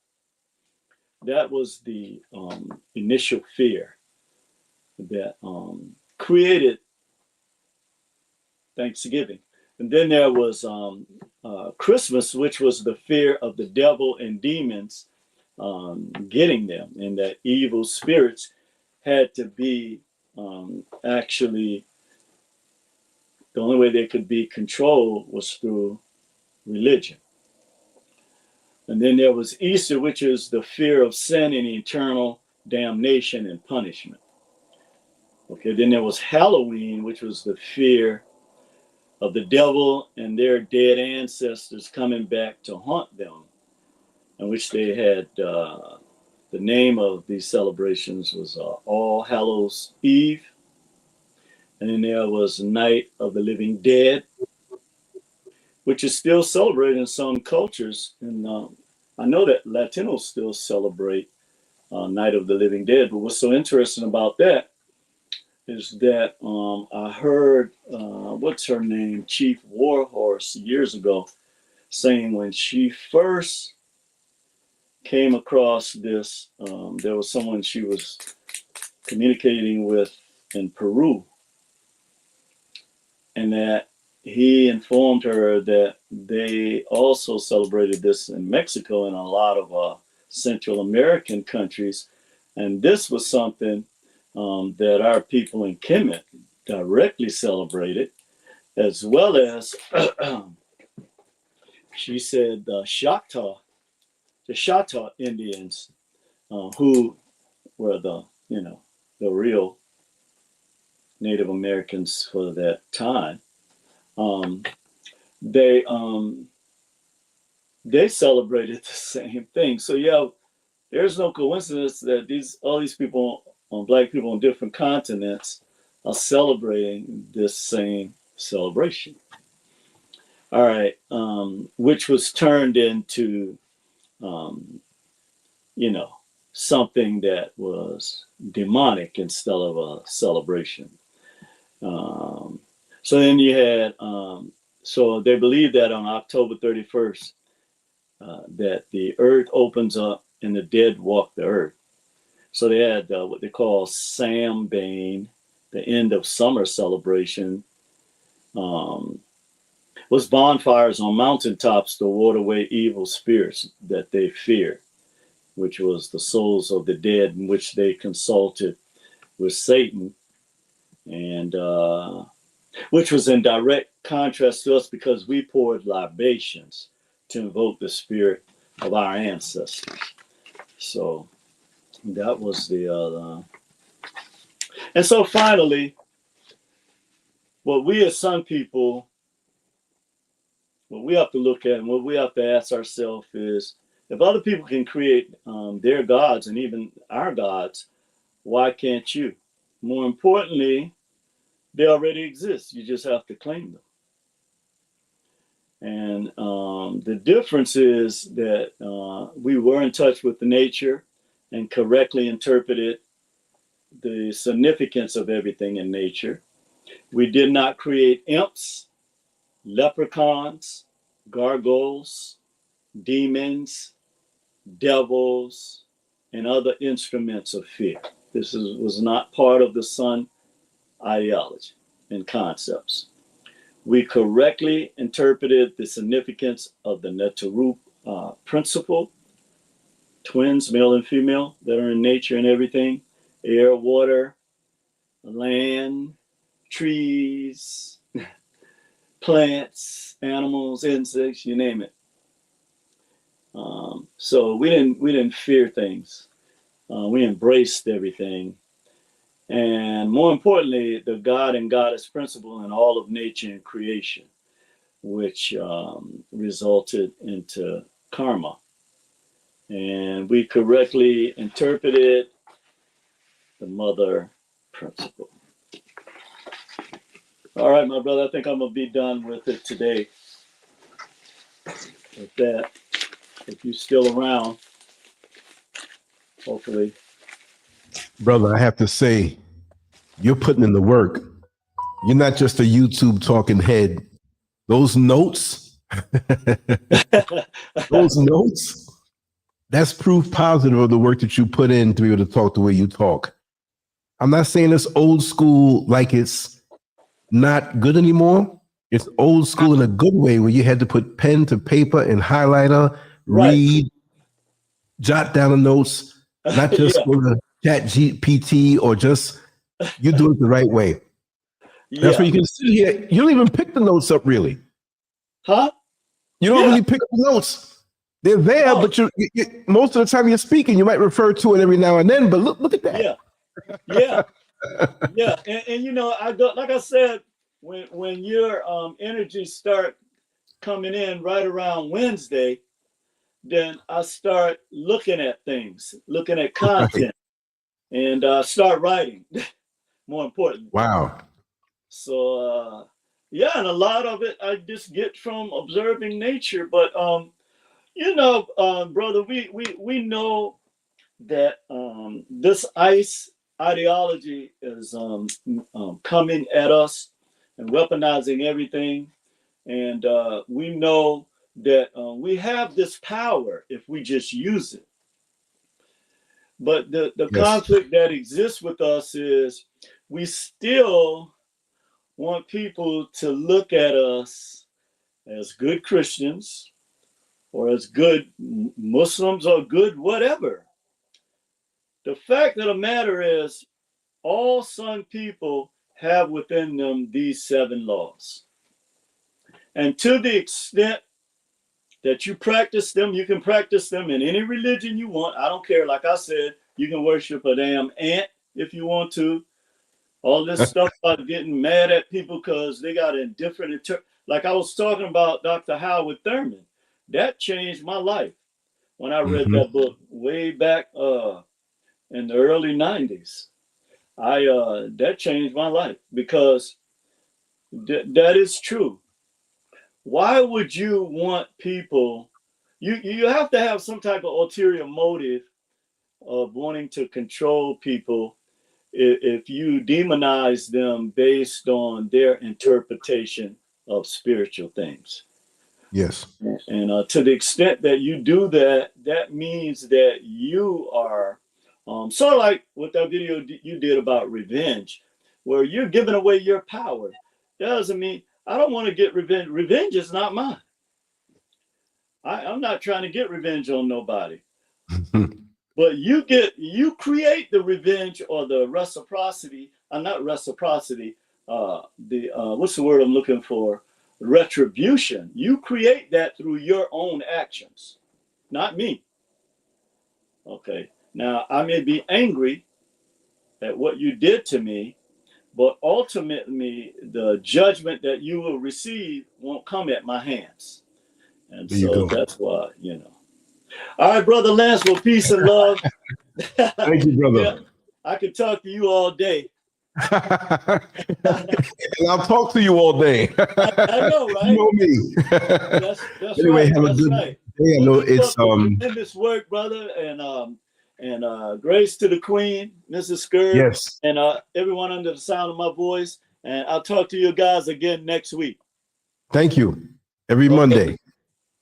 That was the initial fear that created Thanksgiving. And then there was Christmas, which was the fear of the devil and demons getting them, and that evil spirits had to be actually, the only way they could be controlled was through religion. And then there was Easter, which is the fear of sin and eternal damnation and punishment. Okay, then there was Halloween, which was the fear of the devil and their dead ancestors coming back to haunt them, in which they had the name of these celebrations was All Hallows Eve. And then there was Night of the Living Dead, which is still celebrated in some cultures. And I know that Latinos still celebrate Night of the Living Dead. But what's so interesting about that is that I heard, what's her name, Chief Warhorse years ago, saying when she first came across this, there was someone she was communicating with in Peru, and that he informed her that they also celebrated this in Mexico and a lot of Central American countries. And this was something that our people in Kemet directly celebrated, as well as she said the Choctaw Indians, who were the real Native Americans for that time. They celebrated the same thing. So yeah, there's no coincidence that all these people, black people on different continents, are celebrating this same celebration. All right, which was turned into, you know, something that was demonic instead of a celebration. So then you had, so they believe that on October 31st, that the earth opens up and the dead walk the earth. So they had what they call Sambane, the end of summer celebration, was bonfires on mountaintops to ward away evil spirits that they feared, which was the souls of the dead, in which they consulted with Satan, and which was in direct contrast to us because we poured libations to invoke the spirit of our ancestors. So that was the and so finally, what we as some people, what we have to look at and what we have to ask ourselves is, if other people can create their gods and even our gods, why can't you? More importantly, they already exist. You just have to claim them. And the difference is that we were in touch with the nature and correctly interpreted the significance of everything in nature. We did not create imps, leprechauns, gargoyles, demons, devils, and other instruments of fear. This was not part of the sun ideology and concepts. We correctly interpreted the significance of the Neteru principle, twins, male and female, that are in nature and everything, air, water, land, trees, plants, animals, insects, you name it. So we didn't fear things. We embraced everything, and more importantly, the God and Goddess principle in all of nature and creation, which resulted into karma. And we correctly interpreted the mother principle. All right, my brother, I think I'm going to be done with it today. With that, if you're still around, hopefully. Brother, I have to say, you're putting in the work. You're not just a YouTube talking head. Those notes, those notes, that's proof positive of the work that you put in to be able to talk the way you talk. I'm not saying it's old school like it's not good anymore. It's old school in a good way where you had to put pen to paper and highlighter, Right. read, jot down the notes, not just Yeah. go to chat GPT or just you do it the right way. That's Yeah. where you can see here. You don't even pick the notes up really. Huh? You don't Yeah. really pick up the notes. They're there, Oh. but you most of the time you're speaking, you might refer to it every now and then. But look at that. Yeah. Yeah. Yeah. And you know, I go, like I said, when your energies start coming in right around Wednesday, then I start looking at things, looking at content, and start writing. More importantly. Wow. So yeah, and a lot of it I just get from observing nature. But you know, brother, we know that this ice ideology is coming at us and weaponizing everything, and we know that we have this power if we just use it. But the Yes. conflict that exists with us is we still want people to look at us as good Christians or as good Muslims or good whatever. The fact of the matter is, all Sun people have within them these 7 laws. And to the extent that you practice them, you can practice them in any religion you want. I don't care. Like I said, you can worship a damn ant if you want to. All this stuff about getting mad at people because they got a different like I was talking about Dr. Howard Thurman. That changed my life when I read that book way back in the early 90s. That changed my life because that is true. Why would you want people? You have to have some type of ulterior motive of wanting to control people if you demonize them based on their interpretation of spiritual things. Yes. And to the extent that you do that, that means that you are sort of like what that video you did about revenge, where you're giving away your power. That doesn't mean I don't want to get revenge. Revenge is not mine. I'm not trying to get revenge on nobody. But you create the revenge or the reciprocity, not reciprocity, what's the word I'm looking for? Retribution. You create that through your own actions, not me. Okay. Now I may be angry at what you did to me, but ultimately the judgment that you will receive won't come at my hands. And so that's why, you know. All right, Brother Lance, well, peace and love. Thank you, brother. Yeah, I could talk to you all day. And I'll talk to you all day. I know, right? You know me. That's Anyway, right. have a good day. I know it's tremendous work, brother, and grace to the Queen, Mrs. Skird, yes, and everyone under the sound of my voice. And I'll talk to you guys again next week. Thank you. Every Monday.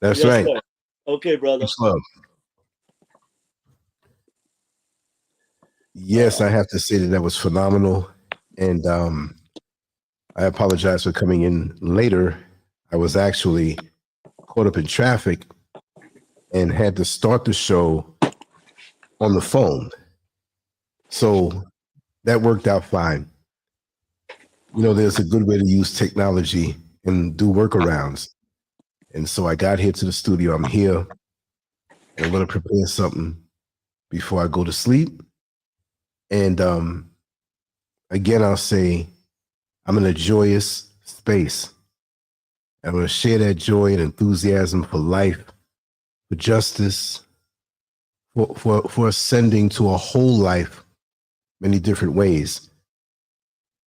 That's right. Sir. Okay, brother. Much love. Yes, I have to say that was phenomenal. And I apologize for coming in later. I was actually caught up in traffic and had to start the show on the phone. So that worked out fine. You know, there's a good way to use technology and do workarounds. And so I got here to the studio. I'm here. and I'm going to prepare something before I go to sleep. And again, I'll say I'm in a joyous space. I'm going to share that joy and enthusiasm for life, for justice, for ascending to a whole life, many different ways.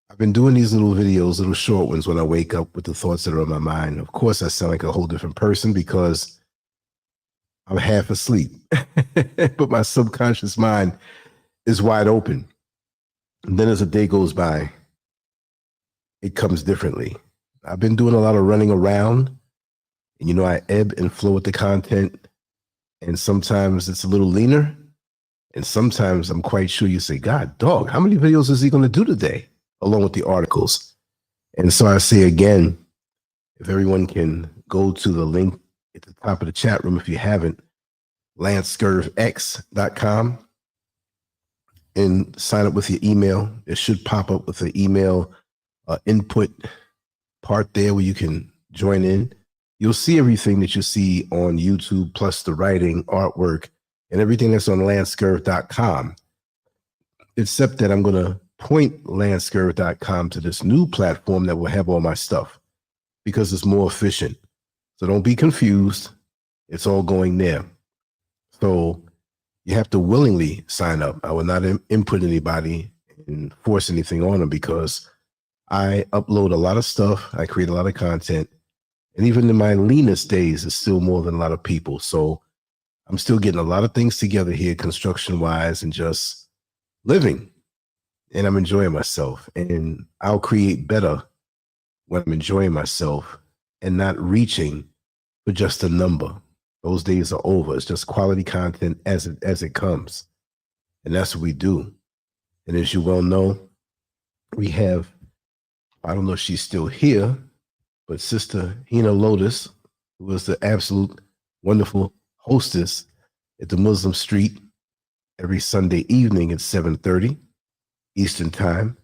I've been doing these little videos, little short ones when I wake up with the thoughts that are on my mind. Of course, I sound like a whole different person because I'm half asleep, but my subconscious mind is wide open. And then as the day goes by, it comes differently. I've been doing a lot of running around, and you know, I ebb and flow with the content. And sometimes it's a little leaner. And sometimes I'm quite sure you say, God, dog, how many videos is he going to do today? Along with the articles. And so I say again, if everyone can go to the link at the top of the chat room, if you haven't, lancescurvx.com, and sign up with your email. It should pop up with the email input part there where you can join in. You'll see everything that you see on YouTube, plus the writing, artwork, and everything that's on lancescurv.com, except that I'm going to point lancescurv.com to this new platform that will have all my stuff because it's more efficient. So don't be confused. It's all going there. So you have to willingly sign up. I will not input anybody and force anything on them because I upload a lot of stuff. I create a lot of content. And even in my leanest days, it's still more than a lot of people. So I'm still getting a lot of things together here, construction-wise, and just living. And I'm enjoying myself. And I'll create better when I'm enjoying myself and not reaching for just a number. Those days are over. It's just quality content as it comes. And that's what we do. And as you well know, we have, I don't know if she's still here, but Sister Hina Lotus, who is the absolute wonderful hostess at the Muslim Street every Sunday evening at 7:30 Eastern Time.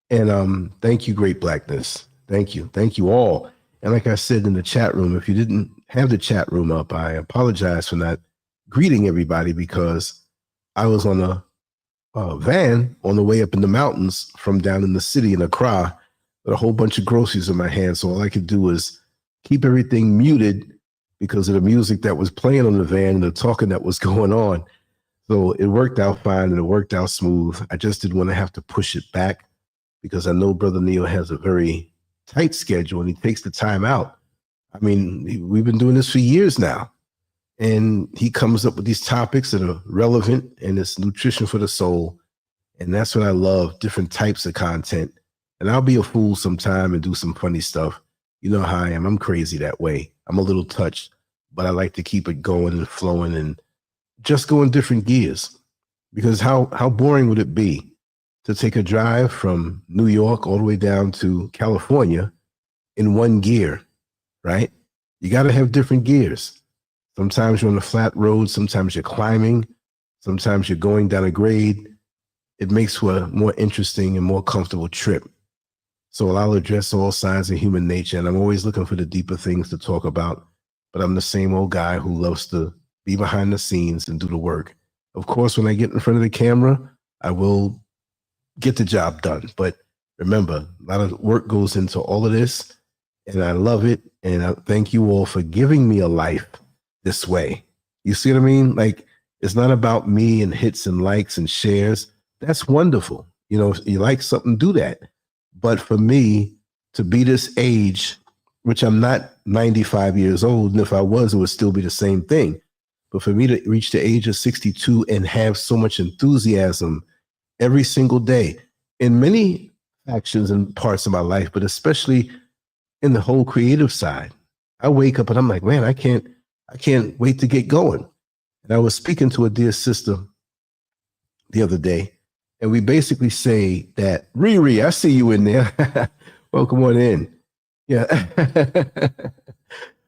And thank you, Great Blackness. Thank you. Thank you all. And like I said in the chat room, if you didn't have the chat room up, I apologize for not greeting everybody because I was on a van on the way up in the mountains from down in the city in Accra with a whole bunch of groceries in my hand. So all I could do was keep everything muted because of the music that was playing on the van and the talking that was going on. So it worked out fine and it worked out smooth. I just didn't want to have to push it back because I know Brother Neil has a very tight schedule and he takes the time out. I mean, we've been doing this for years now. And he comes up with these topics that are relevant and it's nutrition for the soul. And that's what I love, different types of content. And I'll be a fool sometime and do some funny stuff. You know how I am. I'm crazy that way. I'm a little touched, but I like to keep it going and flowing and just go in different gears. Because how boring would it be to take a drive from New York all the way down to California in one gear, right? You got to have different gears. Sometimes you're on a flat road. Sometimes you're climbing. Sometimes you're going down a grade. It makes for a more interesting and more comfortable trip. So I'll address all sides of human nature, and I'm always looking for the deeper things to talk about. But I'm the same old guy who loves to be behind the scenes and do the work. Of course, when I get in front of the camera, I will get the job done. But remember, a lot of work goes into all of this, and I love it. And I thank you all for giving me a life this way. You see what I mean? Like, it's not about me and hits and likes and shares. That's wonderful. You know, if you like something, do that. But for me to be this age, which I'm not 95 years old, and if I was, it would still be the same thing. But for me to reach the age of 62 and have so much enthusiasm every single day in many actions and parts of my life, but especially in the whole creative side, I wake up and I'm like, man, I can't wait to get going. And I was speaking to a dear sister the other day, and we basically say that, Riri, I see you in there. Welcome on in. Yeah.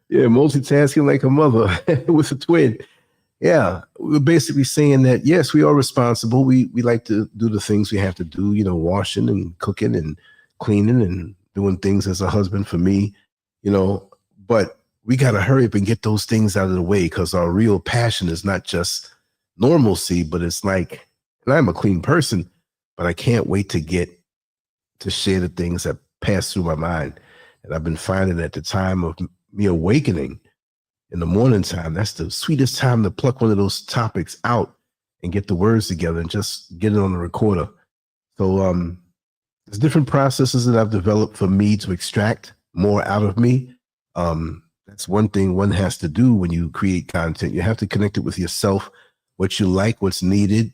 Yeah, multitasking like a mother with a twin. Yeah, we're basically saying that, yes, we are responsible. We like to do the things we have to do, you know, washing and cooking and cleaning and doing things as a husband for me, you know, but we got to hurry up and get those things out of the way, because our real passion is not just normalcy, but it's like, and I'm a clean person, but I can't wait to get to share the things that pass through my mind. And I've been finding at the time of me awakening in the morning time, that's the sweetest time to pluck one of those topics out and get the words together and just get it on the recorder. So there's different processes that I've developed for me to extract more out of me. That's one thing one has to do when you create content. You have to connect it with yourself, what you like, what's needed,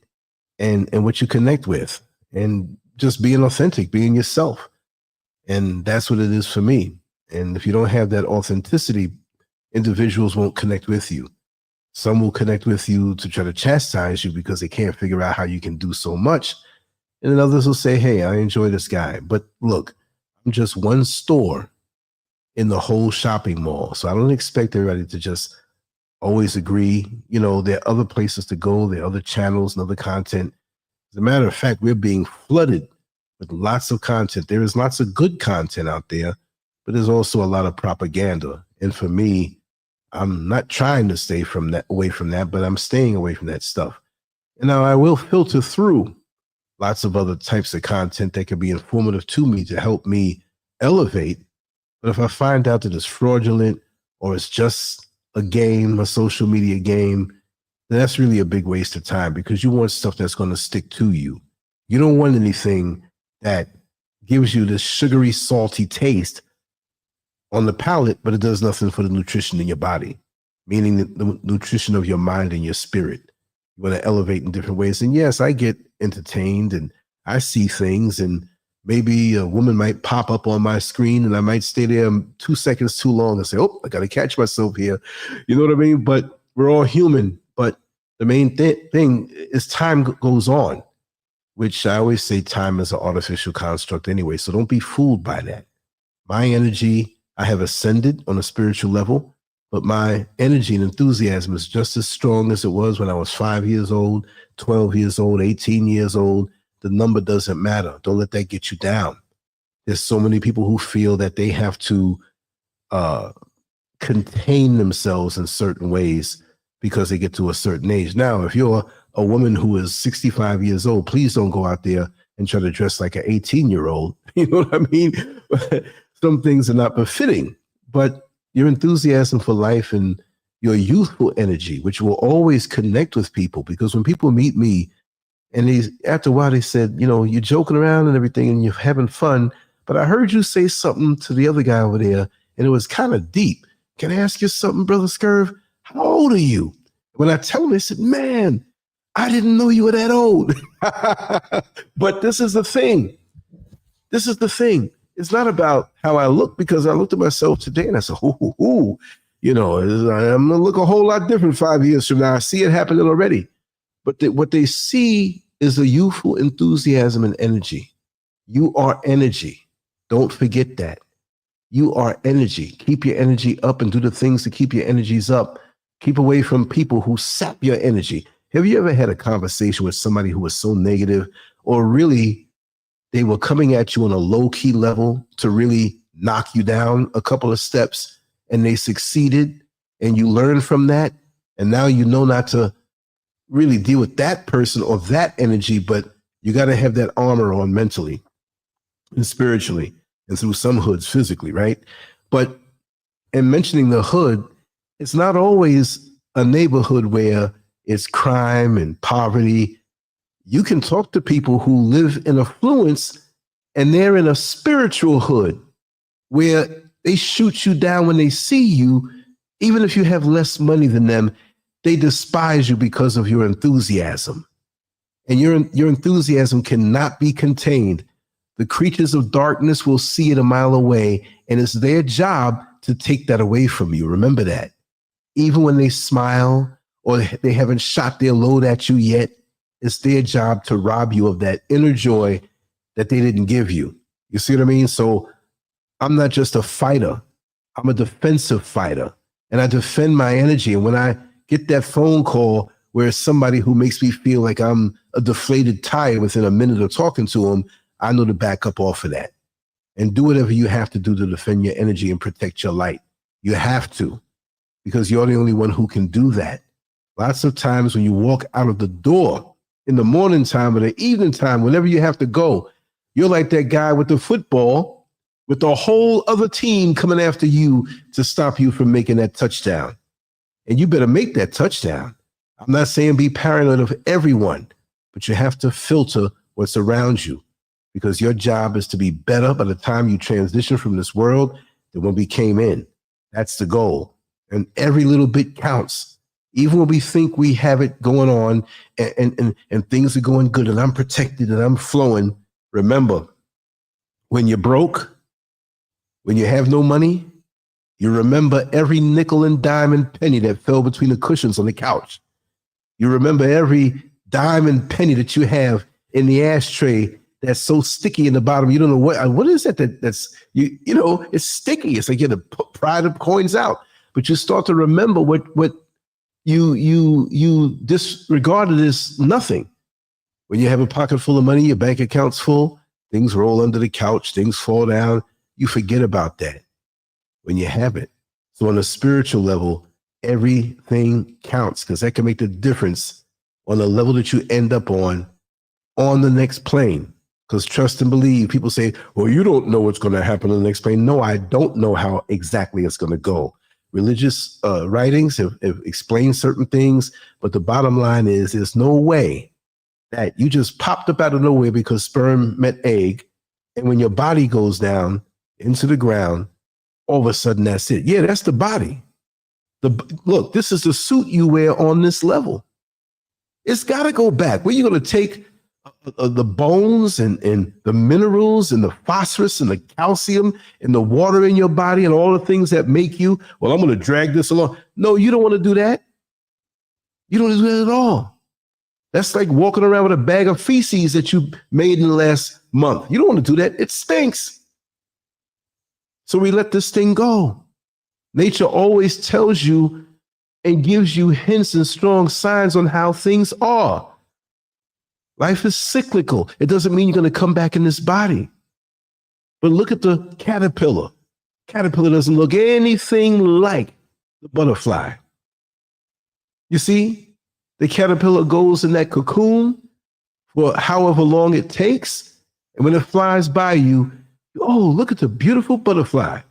and what you connect with, and just being authentic, being yourself. And that's what it is for me. And if you don't have that authenticity, individuals won't connect with you. Some will connect with you to try to chastise you because they can't figure out how you can do so much. And then others will say, hey, I enjoy this guy. But look, I'm just one store in the whole shopping mall. So I don't expect everybody to just always agree. You know, there are other places to go. There are other channels and other content. As a matter of fact, we're being flooded with lots of content. There is lots of good content out there, but there's also a lot of propaganda. And for me, I'm not trying to stay from that, away from that, but I'm staying away from that stuff. And now I will filter through lots of other types of content that can be informative to me to help me elevate. But if I find out that it's fraudulent or it's just a game, a social media game, then that's really a big waste of time, because you want stuff that's going to stick to you. You don't want anything that gives you this sugary, salty taste on the palate, but it does nothing for the nutrition in your body, meaning the nutrition of your mind and your spirit. You want to elevate in different ways. And yes, I get entertained and I see things, and maybe a woman might pop up on my screen and I might stay there 2 seconds too long and say, oh, I got to catch myself here. You know what I mean? But we're all human. But the main thing is time goes on, which I always say time is an artificial construct anyway. So don't be fooled by that. My energy, I have ascended on a spiritual level, but my energy and enthusiasm is just as strong as it was when I was 5 years old, 12 years old, 18 years old. The number doesn't matter. Don't let that get you down. There's so many people who feel that they have to contain themselves in certain ways because they get to a certain age. Now, if you're a woman who is 65 years old, please don't go out there and try to dress like an 18-year-old. You know what I mean? Some things are not befitting, but your enthusiasm for life and your youthful energy, which will always connect with people, because when people meet me, and after a while they said, you know, you're joking around and everything and you're having fun, but I heard you say something to the other guy over there and it was kind of deep. Can I ask you something, Brother Scurv? How old are you? When I tell them, they said, man, I didn't know you were that old. But this is the thing. This is the thing. It's not about how I look, because I looked at myself today and I said, you know, I'm going to look a whole lot different 5 years from now. I see it happening already. But what they see is a youthful enthusiasm and energy. You are energy. Don't forget that. You are energy. Keep your energy up and do the things to keep your energies up. Keep away from people who sap your energy. Have you ever had a conversation with somebody who was so negative, or really they were coming at you on a low-key level to really knock you down a couple of steps, and they succeeded and you learned from that, and now you know not to really deal with that person or that energy, but you got to have that armor on mentally and spiritually, and through some hoods physically, right? But in mentioning the hood, it's not always a neighborhood where it's crime and poverty. You can talk to people who live in affluence and they're in a spiritual hood where they shoot you down when they see you. Even if you have less money than them, they despise you because of your enthusiasm. And your enthusiasm cannot be contained. The creatures of darkness will see it a mile away, and it's their job to take that away from you. Remember that. Even when they smile or they haven't shot their load at you yet, it's their job to rob you of that inner joy that they didn't give you. You see what I mean? So I'm not just a fighter. I'm a defensive fighter, and I defend my energy. And when I get that phone call where it's somebody who makes me feel like I'm a deflated tire within a minute of talking to them, I know to back up off of that and do whatever you have to do to defend your energy and protect your light. You have to, because you're the only one who can do that. Lots of times when you walk out of the door in the morning time or the evening time, whenever you have to go, you're like that guy with the football with the whole other team coming after you to stop you from making that touchdown. And you better make that touchdown. I'm not saying be paranoid of everyone, but you have to filter what's around you, because your job is to be better by the time you transition from this world than when we came in. That's the goal. And every little bit counts. Even when we think we have it going on and things are going good and I'm protected and I'm flowing, remember, when you're broke, when you have no money, you remember every nickel and dime and penny that fell between the cushions on the couch. You remember every dime and penny that you have in the ashtray that's so sticky in the bottom. You don't know what is that that's you know, it's sticky. It's like you have to pry the coins out. But you start to remember what you disregarded as nothing. When you have a pocket full of money, your bank account's full, things roll under the couch, things fall down, you forget about that when you have it. So on a spiritual level, everything counts, because that can make the difference on the level that you end up on the next plane. Because trust and believe, people say, well, you don't know what's going to happen on the next plane. No, I don't know how exactly it's going to go. Religious writings have explained certain things, but the bottom line is there's no way that you just popped up out of nowhere because sperm met egg, and when your body goes down into the ground, all of a sudden that's it. Yeah, that's the body. Look, this is the suit you wear on this level. It's got to go back. Where are you going to take the bones and the minerals and the phosphorus and the calcium and the water in your body and all the things that make you, well, I'm going to drag this along. No, you don't want to do that. You don't want to do that at all. That's like walking around with a bag of feces that you made in the last month. You don't want to do that. It stinks. So we let this thing go. Nature always tells you and gives you hints and strong signs on how things are. Life is cyclical. It doesn't mean you're going to come back in this body. But look at the caterpillar. Caterpillar doesn't look anything like the butterfly. You see, the caterpillar goes in that cocoon for however long it takes. And when it flies by you, oh, look at the beautiful butterfly.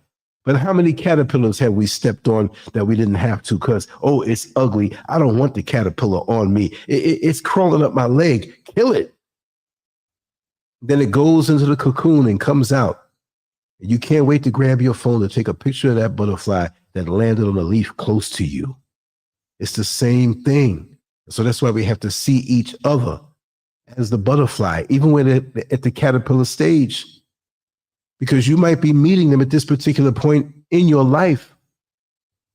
But how many caterpillars have we stepped on that we didn't have to because, oh, it's ugly. I don't want the caterpillar on me. It's crawling up my leg. Kill it. Then it goes into the cocoon and comes out. You can't wait to grab your phone to take a picture of that butterfly that landed on a leaf close to you. It's the same thing. So that's why we have to see each other as the butterfly, even when at the caterpillar stage. Because you might be meeting them at this particular point in your life,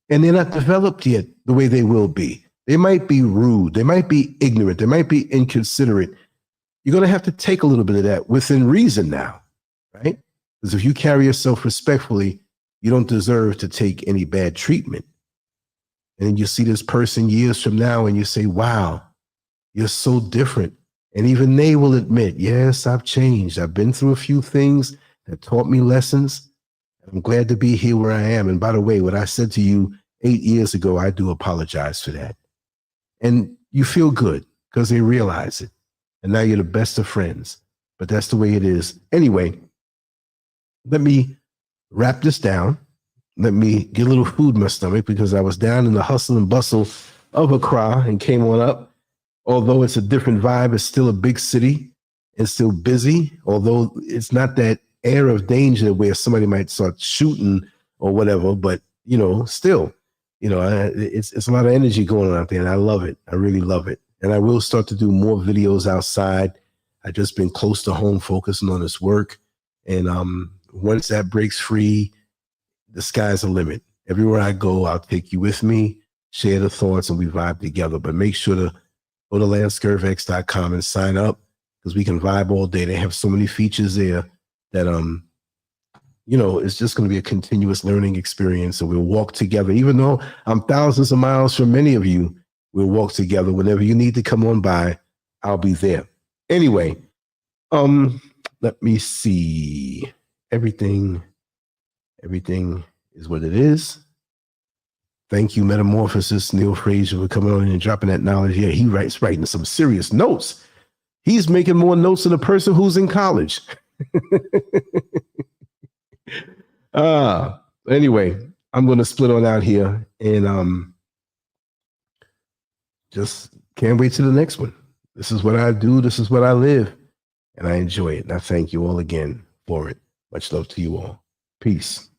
and they're not developed yet the way they will be. They might be rude. They might be ignorant. They might be inconsiderate. You're going to have to take a little bit of that within reason now, right? Because if you carry yourself respectfully, you don't deserve to take any bad treatment. And then you see this person years from now and you say, wow, you're so different. And even they will admit, yes, I've changed. I've been through a few things that taught me lessons. I'm glad to be here where I am. And by the way, what I said to you 8 years ago, I do apologize for that. And you feel good because they realize it. And now you're the best of friends. But that's the way it is. Anyway, let me wrap this down. Let me get a little food in my stomach because I was down in the hustle and bustle of Accra and came on up. Although it's a different vibe, it's still a big city and still busy. Although it's not that air of danger where somebody might start shooting or whatever, but you know, still, you know, it's a lot of energy going on out there, and I love it. I really love it, and I will start to do more videos outside. I've just been close to home, focusing on this work, and once that breaks free, the sky's the limit. Everywhere I go, I'll take you with me, share the thoughts, and we vibe together. But make sure to go to landscurvex.com and sign up because we can vibe all day. They have so many features there that you know, it's just going to be a continuous learning experience. And we'll walk together, even though I'm thousands of miles from many of you. We'll walk together. Whenever you need to come on by, I'll be there. Anyway, let me see. Everything is what it is. Thank you, Metamorphosis, Neil Frazier, for coming on and dropping that knowledge. Yeah, he writing some serious notes. He's making more notes than a person who's in college. Anyway, I'm going to split on out here and just can't wait to the next one. This is what I do. This is what I live. And I enjoy it. And I thank you all again for it. Much love to you all. Peace.